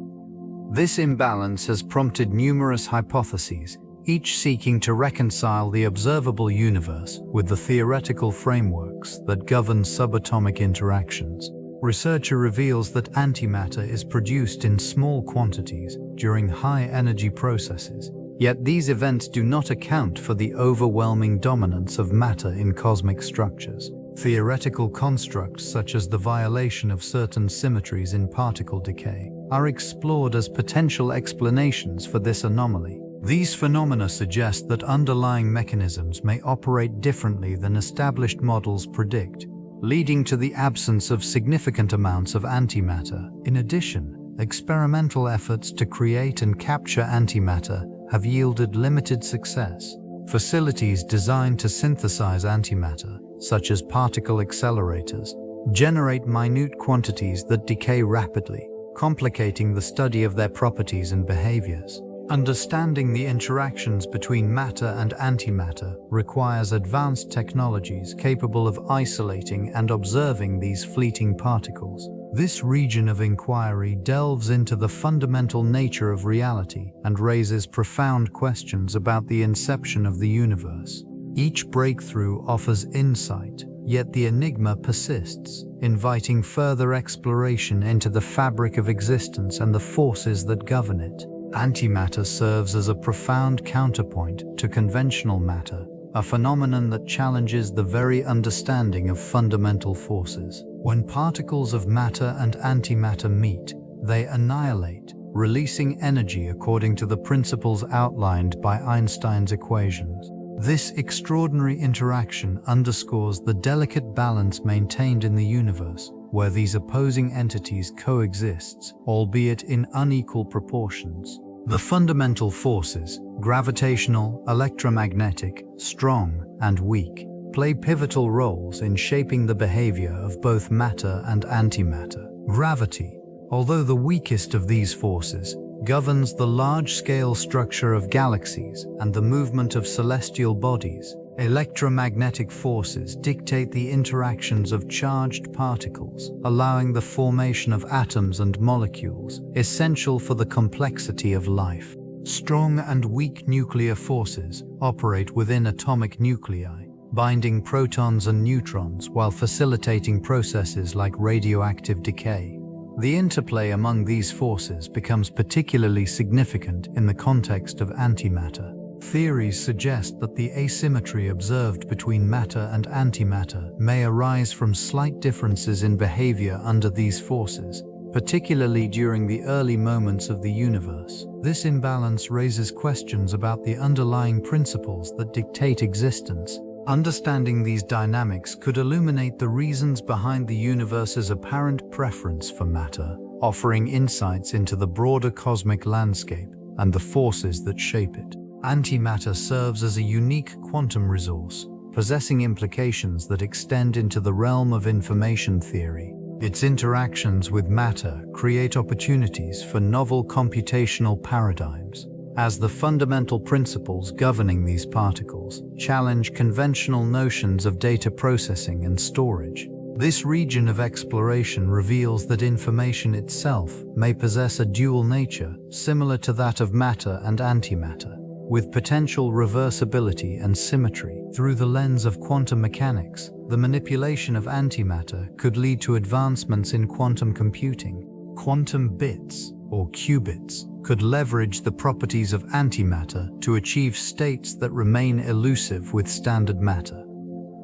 This imbalance has prompted numerous hypotheses, each seeking to reconcile the observable universe with the theoretical frameworks that govern subatomic interactions. Research reveals that antimatter is produced in small quantities during high-energy processes, yet these events do not account for the overwhelming dominance of matter in cosmic structures. Theoretical constructs such as the violation of certain symmetries in particle decay are explored as potential explanations for this anomaly. These phenomena suggest that underlying mechanisms may operate differently than established models predict, leading to the absence of significant amounts of antimatter. In addition, experimental efforts to create and capture antimatter have yielded limited success. Facilities designed to synthesize antimatter, such as particle accelerators, generate minute quantities that decay rapidly, complicating the study of their properties and behaviors. Understanding the interactions between matter and antimatter requires advanced technologies capable of isolating and observing these fleeting particles. This region of inquiry delves into the fundamental nature of reality and raises profound questions about the inception of the universe. Each breakthrough offers insight, yet the enigma persists, inviting further exploration into the fabric of existence and the forces that govern it. Antimatter serves as a profound counterpoint to conventional matter, a phenomenon that challenges the very understanding of fundamental forces. When particles of matter and antimatter meet, they annihilate, releasing energy according to the principles outlined by Einstein's equations. This extraordinary interaction underscores the delicate balance maintained in the universe, where these opposing entities coexist, albeit in unequal proportions. The fundamental forces, gravitational, electromagnetic, strong, and weak, play pivotal roles in shaping the behavior of both matter and antimatter. Gravity, although the weakest of these forces, governs the large-scale structure of galaxies and the movement of celestial bodies. Electromagnetic forces dictate the interactions of charged particles, allowing the formation of atoms and molecules, essential for the complexity of life. Strong and weak nuclear forces operate within atomic nuclei, binding protons and neutrons while facilitating processes like radioactive decay. The interplay among these forces becomes particularly significant in the context of antimatter. Theories suggest that the asymmetry observed between matter and antimatter may arise from slight differences in behavior under these forces, particularly during the early moments of the universe. This imbalance raises questions about the underlying principles that dictate existence. Understanding these dynamics could illuminate the reasons behind the universe's apparent preference for matter, offering insights into the broader cosmic landscape and the forces that shape it. Antimatter serves as a unique quantum resource, possessing implications that extend into the realm of information theory. Its interactions with matter create opportunities for novel computational paradigms, as the fundamental principles governing these particles challenge conventional notions of data processing and storage. This region of exploration reveals that information itself may possess a dual nature similar to that of matter and antimatter, with potential reversibility and symmetry. Through the lens of quantum mechanics, the manipulation of antimatter could lead to advancements in quantum computing. Quantum bits, or qubits, could leverage the properties of antimatter to achieve states that remain elusive with standard matter.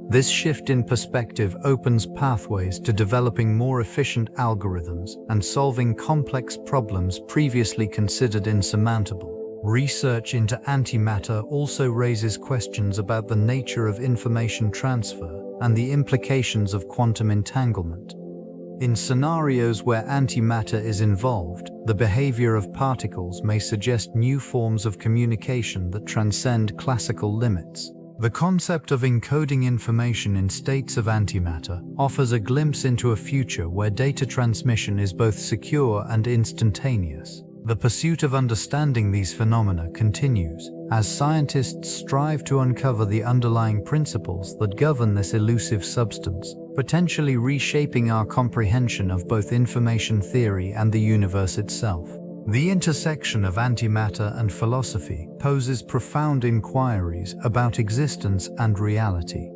This shift in perspective opens pathways to developing more efficient algorithms and solving complex problems previously considered insurmountable. Research into antimatter also raises questions about the nature of information transfer and the implications of quantum entanglement. In scenarios where antimatter is involved, the behavior of particles may suggest new forms of communication that transcend classical limits. The concept of encoding information in states of antimatter offers a glimpse into a future where data transmission is both secure and instantaneous. The pursuit of understanding these phenomena continues, as scientists strive to uncover the underlying principles that govern this elusive substance, potentially reshaping our comprehension of both information theory and the universe itself. The intersection of antimatter and philosophy poses profound inquiries about existence and reality.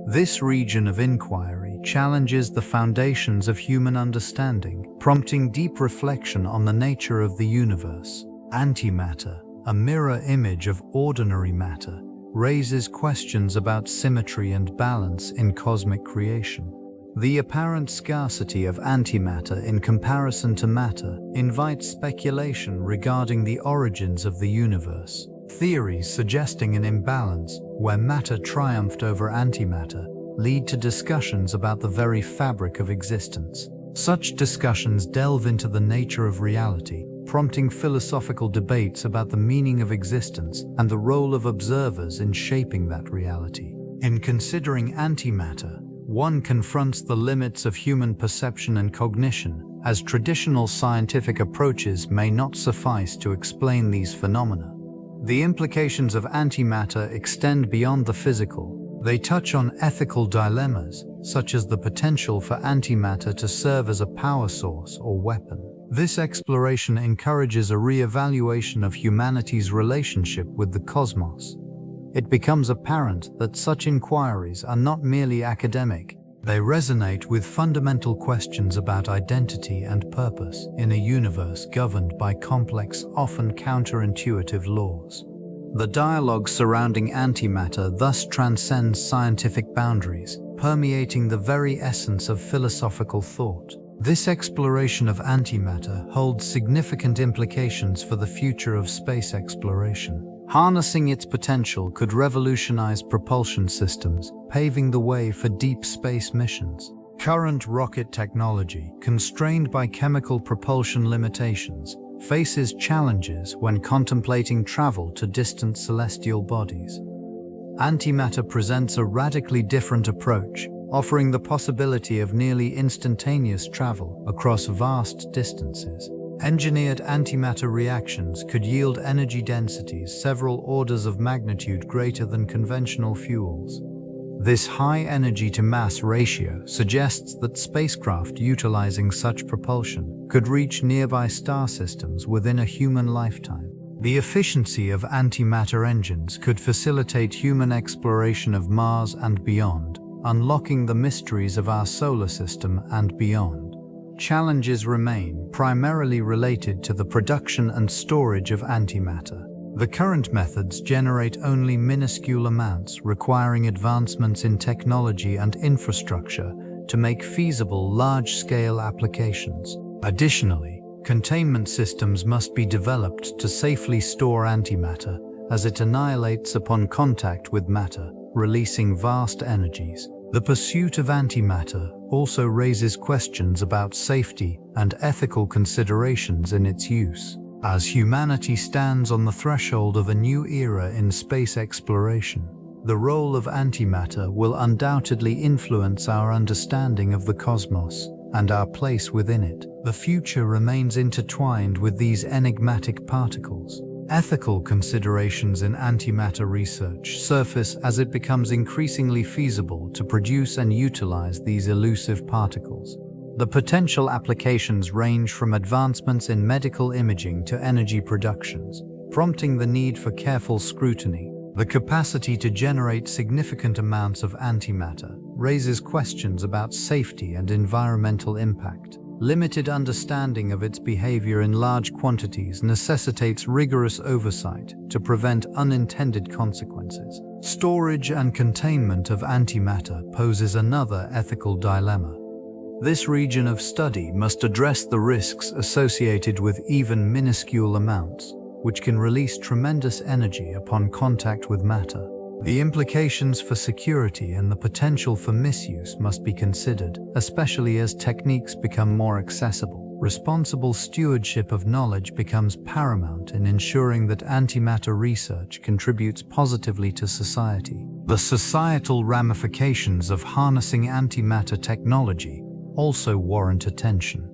This region of inquiry challenges the foundations of human understanding, prompting deep reflection on the nature of the universe. Antimatter, a mirror image of ordinary matter, raises questions about symmetry and balance in cosmic creation. The apparent scarcity of antimatter in comparison to matter invites speculation regarding the origins of the universe. Theories suggesting an imbalance where matter triumphed over antimatter lead to discussions about the very fabric of existence. Such discussions delve into the nature of reality, prompting philosophical debates about the meaning of existence and the role of observers in shaping that reality. In considering antimatter, one confronts the limits of human perception and cognition, as traditional scientific approaches may not suffice to explain these phenomena. The implications of antimatter extend beyond the physical. They touch on ethical dilemmas, such as the potential for antimatter to serve as a power source or weapon. This exploration encourages a re-evaluation of humanity's relationship with the cosmos. It becomes apparent that such inquiries are not merely academic. They resonate with fundamental questions about identity and purpose in a universe governed by complex, often counterintuitive laws. The dialogue surrounding antimatter thus transcends scientific boundaries, permeating the very essence of philosophical thought. This exploration of antimatter holds significant implications for the future of space exploration. Harnessing its potential could revolutionize propulsion systems, paving the way for deep space missions. Current rocket technology, constrained by chemical propulsion limitations, faces challenges when contemplating travel to distant celestial bodies. Antimatter presents a radically different approach, offering the possibility of nearly instantaneous travel across vast distances. Engineered antimatter reactions could yield energy densities several orders of magnitude greater than conventional fuels. This high energy-to-mass ratio suggests that spacecraft utilizing such propulsion could reach nearby star systems within a human lifetime. The efficiency of antimatter engines could facilitate human exploration of Mars and beyond, unlocking the mysteries of our solar system and beyond. Challenges remain, primarily related to the production and storage of antimatter. The current methods generate only minuscule amounts, requiring advancements in technology and infrastructure to make feasible large-scale applications. Additionally, containment systems must be developed to safely store antimatter, as it annihilates upon contact with matter, releasing vast energies. The pursuit of antimatter also raises questions about safety and ethical considerations in its use. As humanity stands on the threshold of a new era in space exploration, the role of antimatter will undoubtedly influence our understanding of the cosmos and our place within it. The future remains intertwined with these enigmatic particles. Ethical considerations in antimatter research surface as it becomes increasingly feasible to produce and utilize these elusive particles. The potential applications range from advancements in medical imaging to energy productions, prompting the need for careful scrutiny. The capacity to generate significant amounts of antimatter raises questions about safety and environmental impact. Limited understanding of its behavior in large quantities necessitates rigorous oversight to prevent unintended consequences. Storage and containment of antimatter poses another ethical dilemma. This region of study must address the risks associated with even minuscule amounts, which can release tremendous energy upon contact with matter. The implications for security and the potential for misuse must be considered, especially as techniques become more accessible. Responsible stewardship of knowledge becomes paramount in ensuring that antimatter research contributes positively to society. The societal ramifications of harnessing antimatter technology also warrant attention.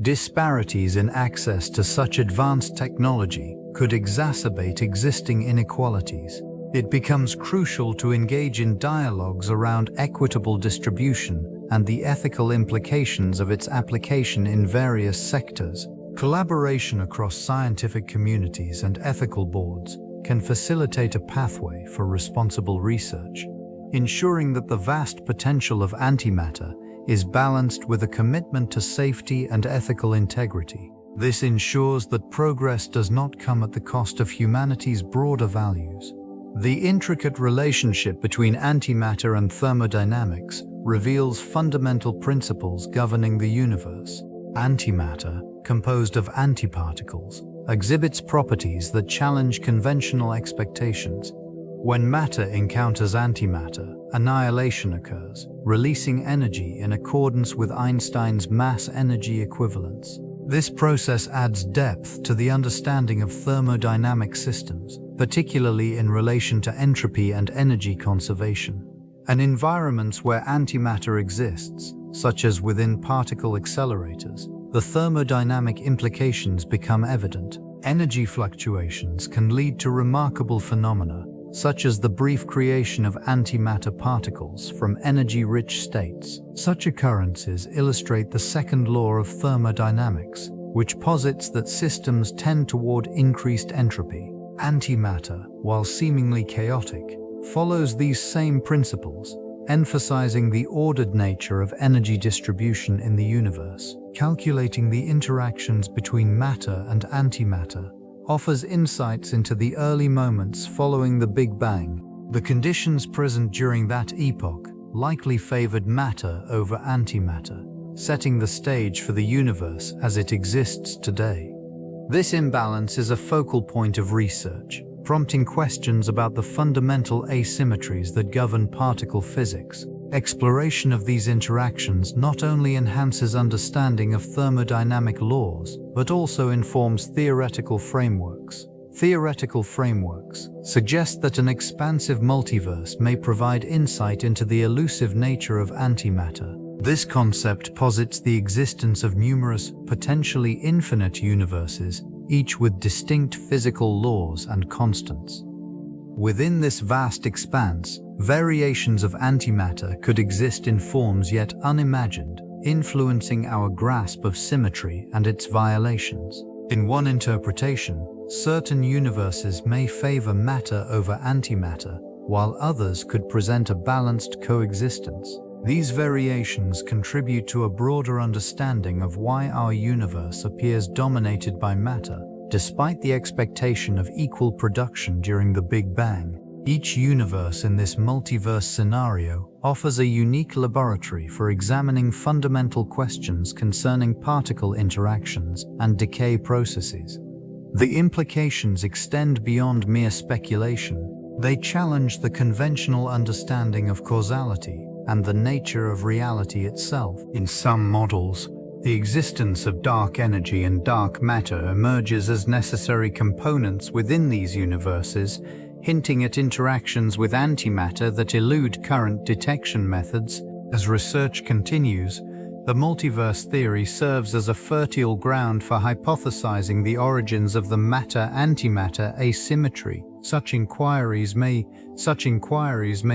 Disparities in access to such advanced technology could exacerbate existing inequalities. It becomes crucial to engage in dialogues around equitable distribution and the ethical implications of its application in various sectors. Collaboration across scientific communities and ethical boards can facilitate a pathway for responsible research, ensuring that the vast potential of antimatter is balanced with a commitment to safety and ethical integrity. This ensures that progress does not come at the cost of humanity's broader values. The intricate relationship between antimatter and thermodynamics reveals fundamental principles governing the universe. Antimatter, composed of antiparticles, exhibits properties that challenge conventional expectations. When matter encounters antimatter, annihilation occurs, releasing energy in accordance with Einstein's mass-energy equivalence. This process adds depth to the understanding of thermodynamic systems, particularly in relation to entropy and energy conservation. In environments where antimatter exists, such as within particle accelerators, the thermodynamic implications become evident. Energy fluctuations can lead to remarkable phenomena, such as the brief creation of antimatter particles from energy-rich states. Such occurrences illustrate the second law of thermodynamics, which posits that systems tend toward increased entropy. Antimatter, while seemingly chaotic, follows these same principles, emphasizing the ordered nature of energy distribution in the universe. Calculating the interactions between matter and antimatter offers insights into the early moments following the Big Bang. The conditions present during that epoch likely favored matter over antimatter, setting the stage for the universe as it exists today. This imbalance is a focal point of research, prompting questions about the fundamental asymmetries that govern particle physics. Exploration of these interactions not only enhances understanding of thermodynamic laws, but also informs theoretical frameworks. Theoretical frameworks suggest that an expansive multiverse may provide insight into the elusive nature of antimatter. This concept posits the existence of numerous, potentially infinite universes, each with distinct physical laws and constants. Within this vast expanse, variations of antimatter could exist in forms yet unimagined, influencing our grasp of symmetry and its violations. In one interpretation, certain universes may favor matter over antimatter, while others could present a balanced coexistence. These variations contribute to a broader understanding of why our universe appears dominated by matter, despite the expectation of equal production during the Big Bang. Each universe in this multiverse scenario offers a unique laboratory for examining fundamental questions concerning particle interactions and decay processes. The implications extend beyond mere speculation. They challenge the conventional understanding of causality and the nature of reality itself. In some models, the existence of dark energy and dark matter emerges as necessary components within these universes, hinting at interactions with antimatter that elude current detection methods. As research continues, the multiverse theory serves as a fertile ground for hypothesizing the origins of the matter-antimatter asymmetry. Such inquiries may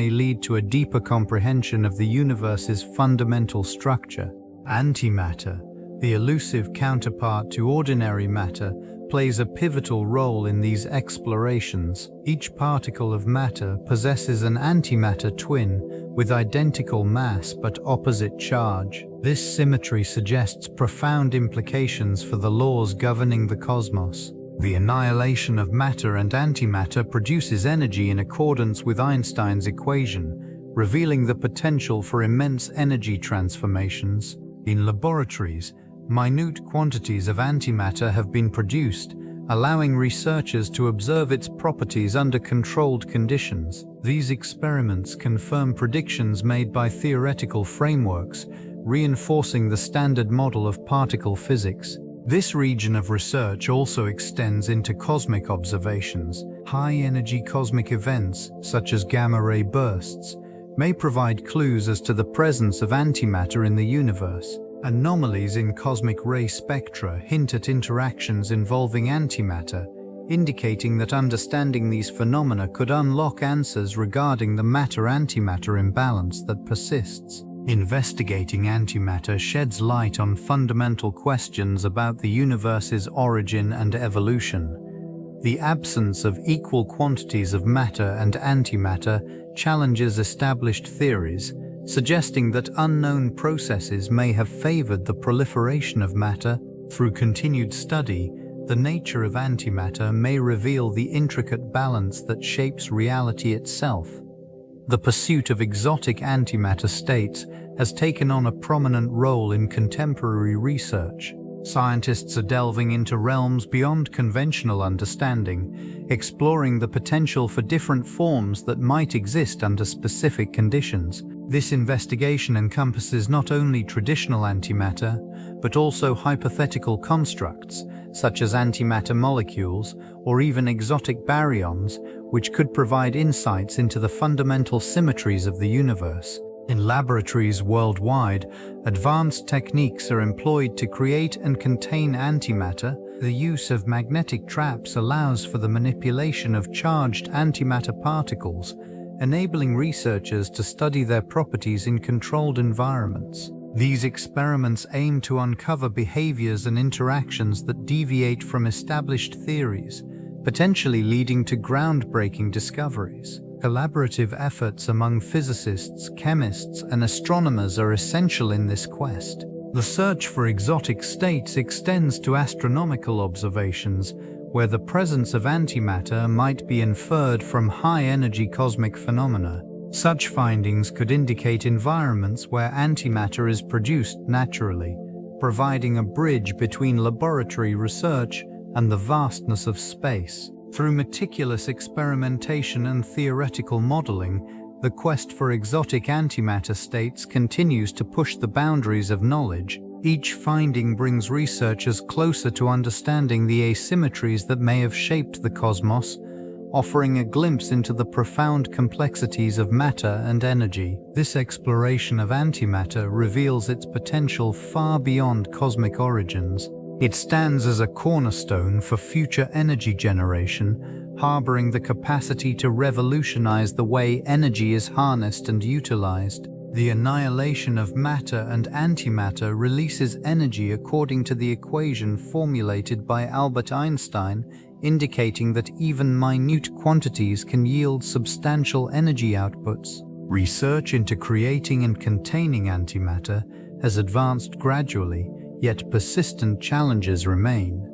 lead to a deeper comprehension of the universe's fundamental structure. Antimatter, the elusive counterpart to ordinary matter, plays a pivotal role in these explorations. Each particle of matter possesses an antimatter twin with identical mass but opposite charge. This symmetry suggests profound implications for the laws governing the cosmos. The annihilation of matter and antimatter produces energy in accordance with Einstein's equation, revealing the potential for immense energy transformations. In laboratories, minute quantities of antimatter have been produced, allowing researchers to observe its properties under controlled conditions. These experiments confirm predictions made by theoretical frameworks, reinforcing the standard model of particle physics. This region of research also extends into cosmic observations. High-energy cosmic events, such as gamma-ray bursts, may provide clues as to the presence of antimatter in the universe. Anomalies in cosmic ray spectra hint at interactions involving antimatter, indicating that understanding these phenomena could unlock answers regarding the matter-antimatter imbalance that persists. Investigating antimatter sheds light on fundamental questions about the universe's origin and evolution. The absence of equal quantities of matter and antimatter challenges established theories, suggesting that unknown processes may have favored the proliferation of matter. Through continued study, the nature of antimatter may reveal the intricate balance that shapes reality itself. The pursuit of exotic antimatter states has taken on a prominent role in contemporary research. Scientists are delving into realms beyond conventional understanding, exploring the potential for different forms that might exist under specific conditions. This investigation encompasses not only traditional antimatter, but also hypothetical constructs, such as antimatter molecules or even exotic baryons, which could provide insights into the fundamental symmetries of the universe. In laboratories worldwide, advanced techniques are employed to create and contain antimatter, The use of magnetic traps allows for the manipulation of charged antimatter particles, enabling researchers to study their properties in controlled environments. These experiments aim to uncover behaviors and interactions that deviate from established theories, potentially leading to groundbreaking discoveries. Collaborative efforts among physicists, chemists, and astronomers are essential in this quest. The search for exotic states extends to astronomical observations, where the presence of antimatter might be inferred from high-energy cosmic phenomena. Such findings could indicate environments where antimatter is produced naturally, providing a bridge between laboratory research and the vastness of space. Through meticulous experimentation and theoretical modeling, the quest for exotic antimatter states continues to push the boundaries of knowledge. Each finding brings researchers closer to understanding the asymmetries that may have shaped the cosmos, offering a glimpse into the profound complexities of matter and energy. This exploration of antimatter reveals its potential far beyond cosmic origins. It stands as a cornerstone for future energy generation, harboring the capacity to revolutionize the way energy is harnessed and utilized. The annihilation of matter and antimatter releases energy according to the equation formulated by Albert Einstein, indicating that even minute quantities can yield substantial energy outputs. Research into creating and containing antimatter has advanced gradually, yet persistent challenges remain.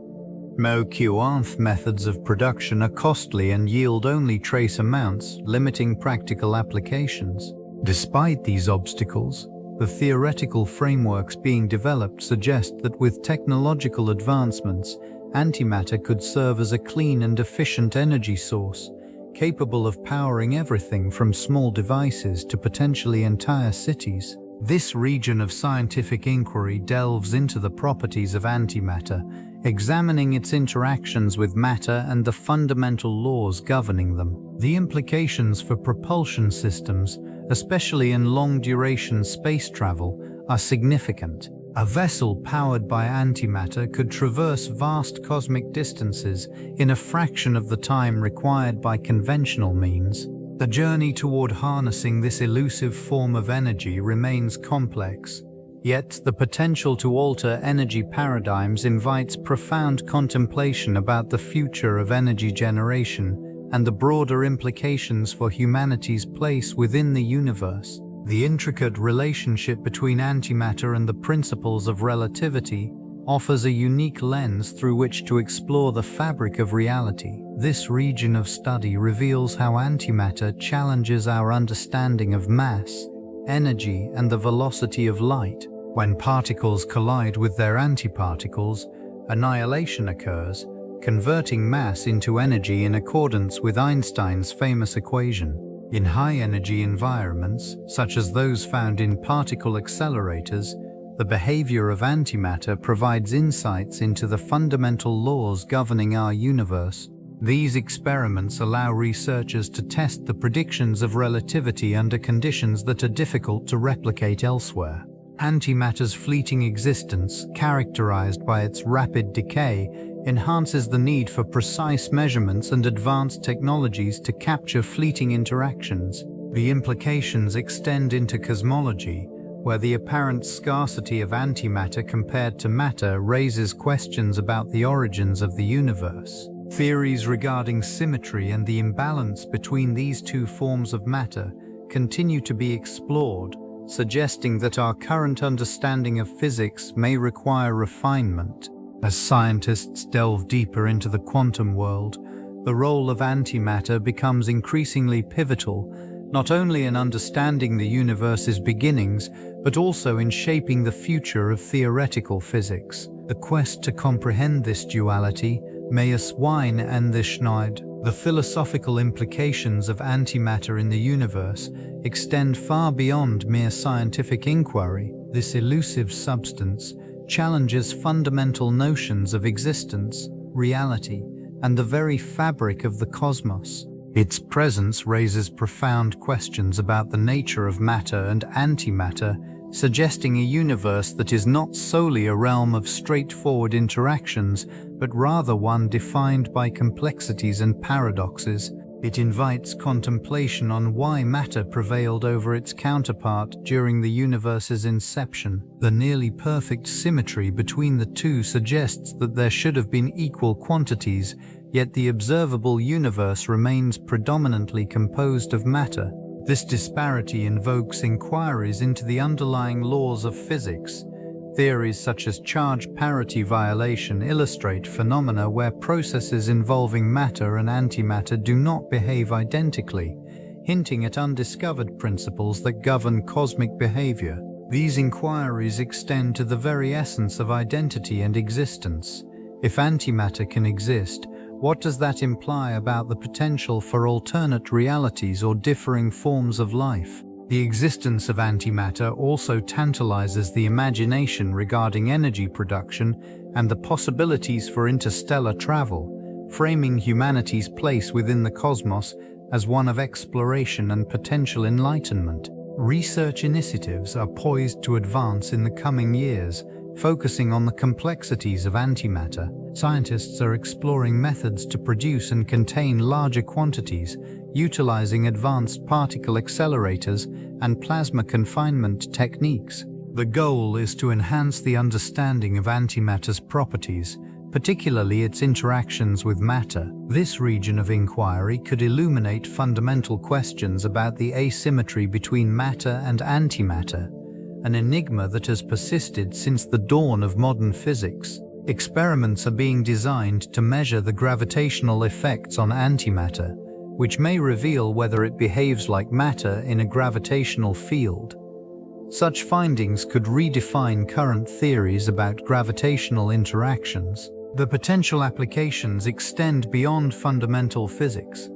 Matter-Antimatter methods of production are costly and yield only trace amounts, limiting practical applications. Despite these obstacles, the theoretical frameworks being developed suggest that with technological advancements, antimatter could serve as a clean and efficient energy source, capable of powering everything from small devices to potentially entire cities. This region of scientific inquiry delves into the properties of antimatter, examining its interactions with matter and the fundamental laws governing them. The implications for propulsion systems, especially in long-duration space travel, are significant. A vessel powered by antimatter could traverse vast cosmic distances in a fraction of the time required by conventional means. The journey toward harnessing this elusive form of energy remains complex, yet the potential to alter energy paradigms invites profound contemplation about the future of energy generation and the broader implications for humanity's place within the universe. The intricate relationship between antimatter and the principles of relativity offers a unique lens through which to explore the fabric of reality. This region of study reveals how antimatter challenges our understanding of mass, energy, and the velocity of light. When particles collide with their antiparticles, annihilation occurs, converting mass into energy in accordance with Einstein's famous equation. In high-energy environments, such as those found in particle accelerators, the behavior of antimatter provides insights into the fundamental laws governing our universe. These experiments allow researchers to test the predictions of relativity under conditions that are difficult to replicate elsewhere. Antimatter's fleeting existence, characterized by its rapid decay, enhances the need for precise measurements and advanced technologies to capture fleeting interactions. The implications extend into cosmology, where the apparent scarcity of antimatter compared to matter raises questions about the origins of the universe. Theories regarding symmetry and the imbalance between these two forms of matter continue to be explored, suggesting that our current understanding of physics may require refinement. As scientists delve deeper into the quantum world, the role of antimatter becomes increasingly pivotal, not only in understanding the universe's beginnings, but also in shaping the future of theoretical physics. The quest to comprehend this duality, Meyers Wine and the Schneid, the philosophical implications of antimatter in the universe extend far beyond mere scientific inquiry. This elusive substance challenges fundamental notions of existence, reality, and the very fabric of the cosmos. Its presence raises profound questions about the nature of matter and antimatter, suggesting a universe that is not solely a realm of straightforward interactions, but rather one defined by complexities and paradoxes. It invites contemplation on why matter prevailed over its counterpart during the universe's inception. The nearly perfect symmetry between the two suggests that there should have been equal quantities, yet the observable universe remains predominantly composed of matter. This disparity invokes inquiries into the underlying laws of physics. Theories such as charge parity violation illustrate phenomena where processes involving matter and antimatter do not behave identically, hinting at undiscovered principles that govern cosmic behavior. These inquiries extend to the very essence of identity and existence. If antimatter can exist, what does that imply about the potential for alternate realities or differing forms of life? The existence of antimatter also tantalizes the imagination regarding energy production and the possibilities for interstellar travel, framing humanity's place within the cosmos as one of exploration and potential enlightenment. Research initiatives are poised to advance in the coming years, focusing on the complexities of antimatter. Scientists are exploring methods to produce and contain larger quantities, utilizing advanced particle accelerators and plasma confinement techniques. The goal is to enhance the understanding of antimatter's properties, particularly its interactions with matter. This region of inquiry could illuminate fundamental questions about the asymmetry between matter and antimatter, an enigma that has persisted since the dawn of modern physics. Experiments are being designed to measure the gravitational effects on antimatter, which may reveal whether it behaves like matter in a gravitational field. Such findings could redefine current theories about gravitational interactions. The potential applications extend beyond fundamental physics.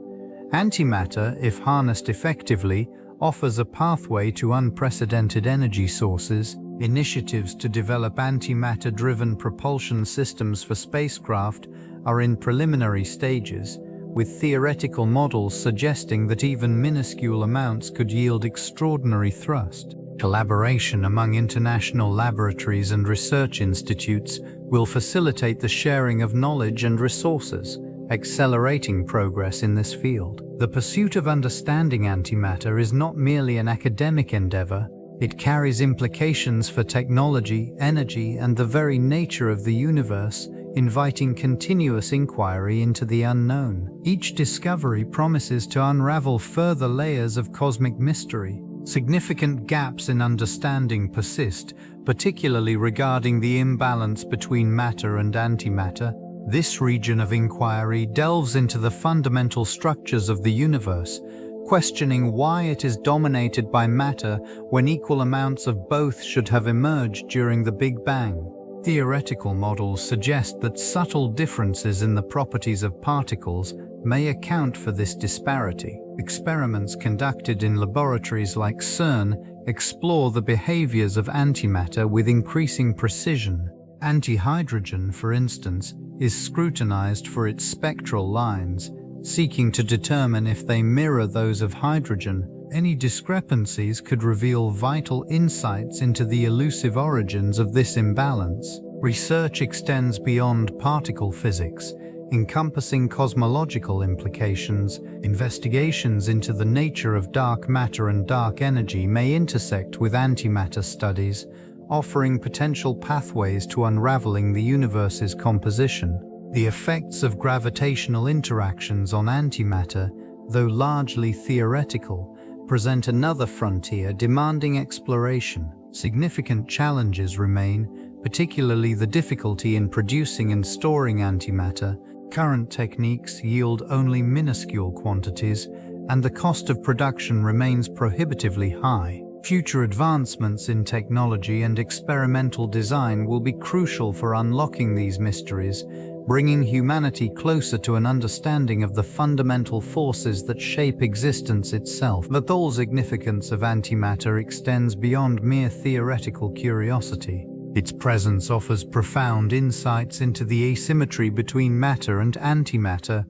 Antimatter, if harnessed effectively, offers a pathway to unprecedented energy sources. Initiatives to develop antimatter-driven propulsion systems for spacecraft are in preliminary stages, with theoretical models suggesting that even minuscule amounts could yield extraordinary thrust. Collaboration among international laboratories and research institutes will facilitate the sharing of knowledge and resources, accelerating progress in this field. The pursuit of understanding antimatter is not merely an academic endeavor. It carries implications for technology, energy, and the very nature of the universe, inviting continuous inquiry into the unknown. Each discovery promises to unravel further layers of cosmic mystery. Significant gaps in understanding persist, particularly regarding the imbalance between matter and antimatter. This region of inquiry delves into the fundamental structures of the universe, questioning why it is dominated by matter when equal amounts of both should have emerged during the Big Bang. Theoretical models suggest that subtle differences in the properties of particles may account for this disparity. Experiments conducted in laboratories like CERN explore the behaviors of antimatter with increasing precision. Antihydrogen, for instance, is scrutinized for its spectral lines, seeking to determine if they mirror those of hydrogen. Any discrepancies could reveal vital insights into the elusive origins of this imbalance. Research extends beyond particle physics, encompassing cosmological implications. Investigations into the nature of dark matter and dark energy may intersect with antimatter studies, offering potential pathways to unraveling the universe's composition. The effects of gravitational interactions on antimatter, though largely theoretical, present another frontier demanding exploration. Significant challenges remain, particularly the difficulty in producing and storing antimatter. Current techniques yield only minuscule quantities, and the cost of production remains prohibitively high. Future advancements in technology and experimental design will be crucial for unlocking these mysteries, bringing humanity closer to an understanding of the fundamental forces that shape existence itself. The whole significance of antimatter extends beyond mere theoretical curiosity. Its presence offers profound insights into the asymmetry between matter and antimatter,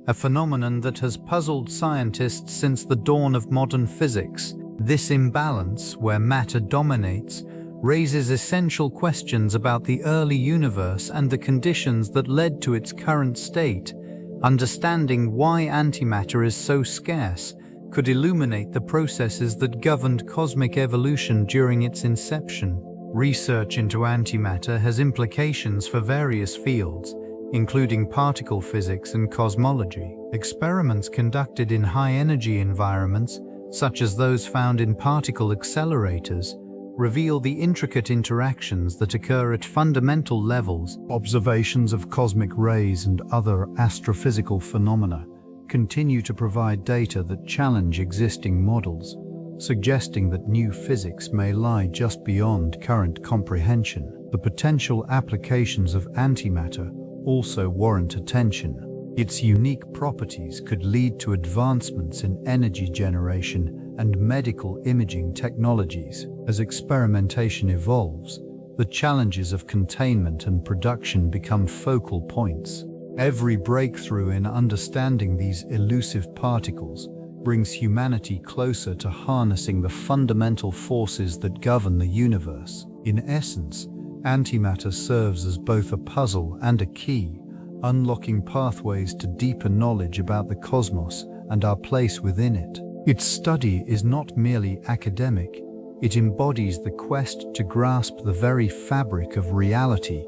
a phenomenon that has puzzled scientists since the dawn of modern physics. This imbalance, where matter dominates, raises essential questions about the early universe and the conditions that led to its current state. Understanding why antimatter is so scarce could illuminate the processes that governed cosmic evolution during its inception. Research into antimatter has implications for various fields, including particle physics and cosmology. Experiments conducted in high-energy environments, such as those found in particle accelerators, reveal the intricate interactions that occur at fundamental levels. Observations of cosmic rays and other astrophysical phenomena continue to provide data that challenge existing models, suggesting that new physics may lie just beyond current comprehension. The potential applications of antimatter also warrant attention. Its unique properties could lead to advancements in energy generation and medical imaging technologies. As experimentation evolves, the challenges of containment and production become focal points. Every breakthrough in understanding these elusive particles brings humanity closer to harnessing the fundamental forces that govern the universe. In essence, antimatter serves as both a puzzle and a key, unlocking pathways to deeper knowledge about the cosmos and our place within it. Its study is not merely academic, it embodies the quest to grasp the very fabric of reality.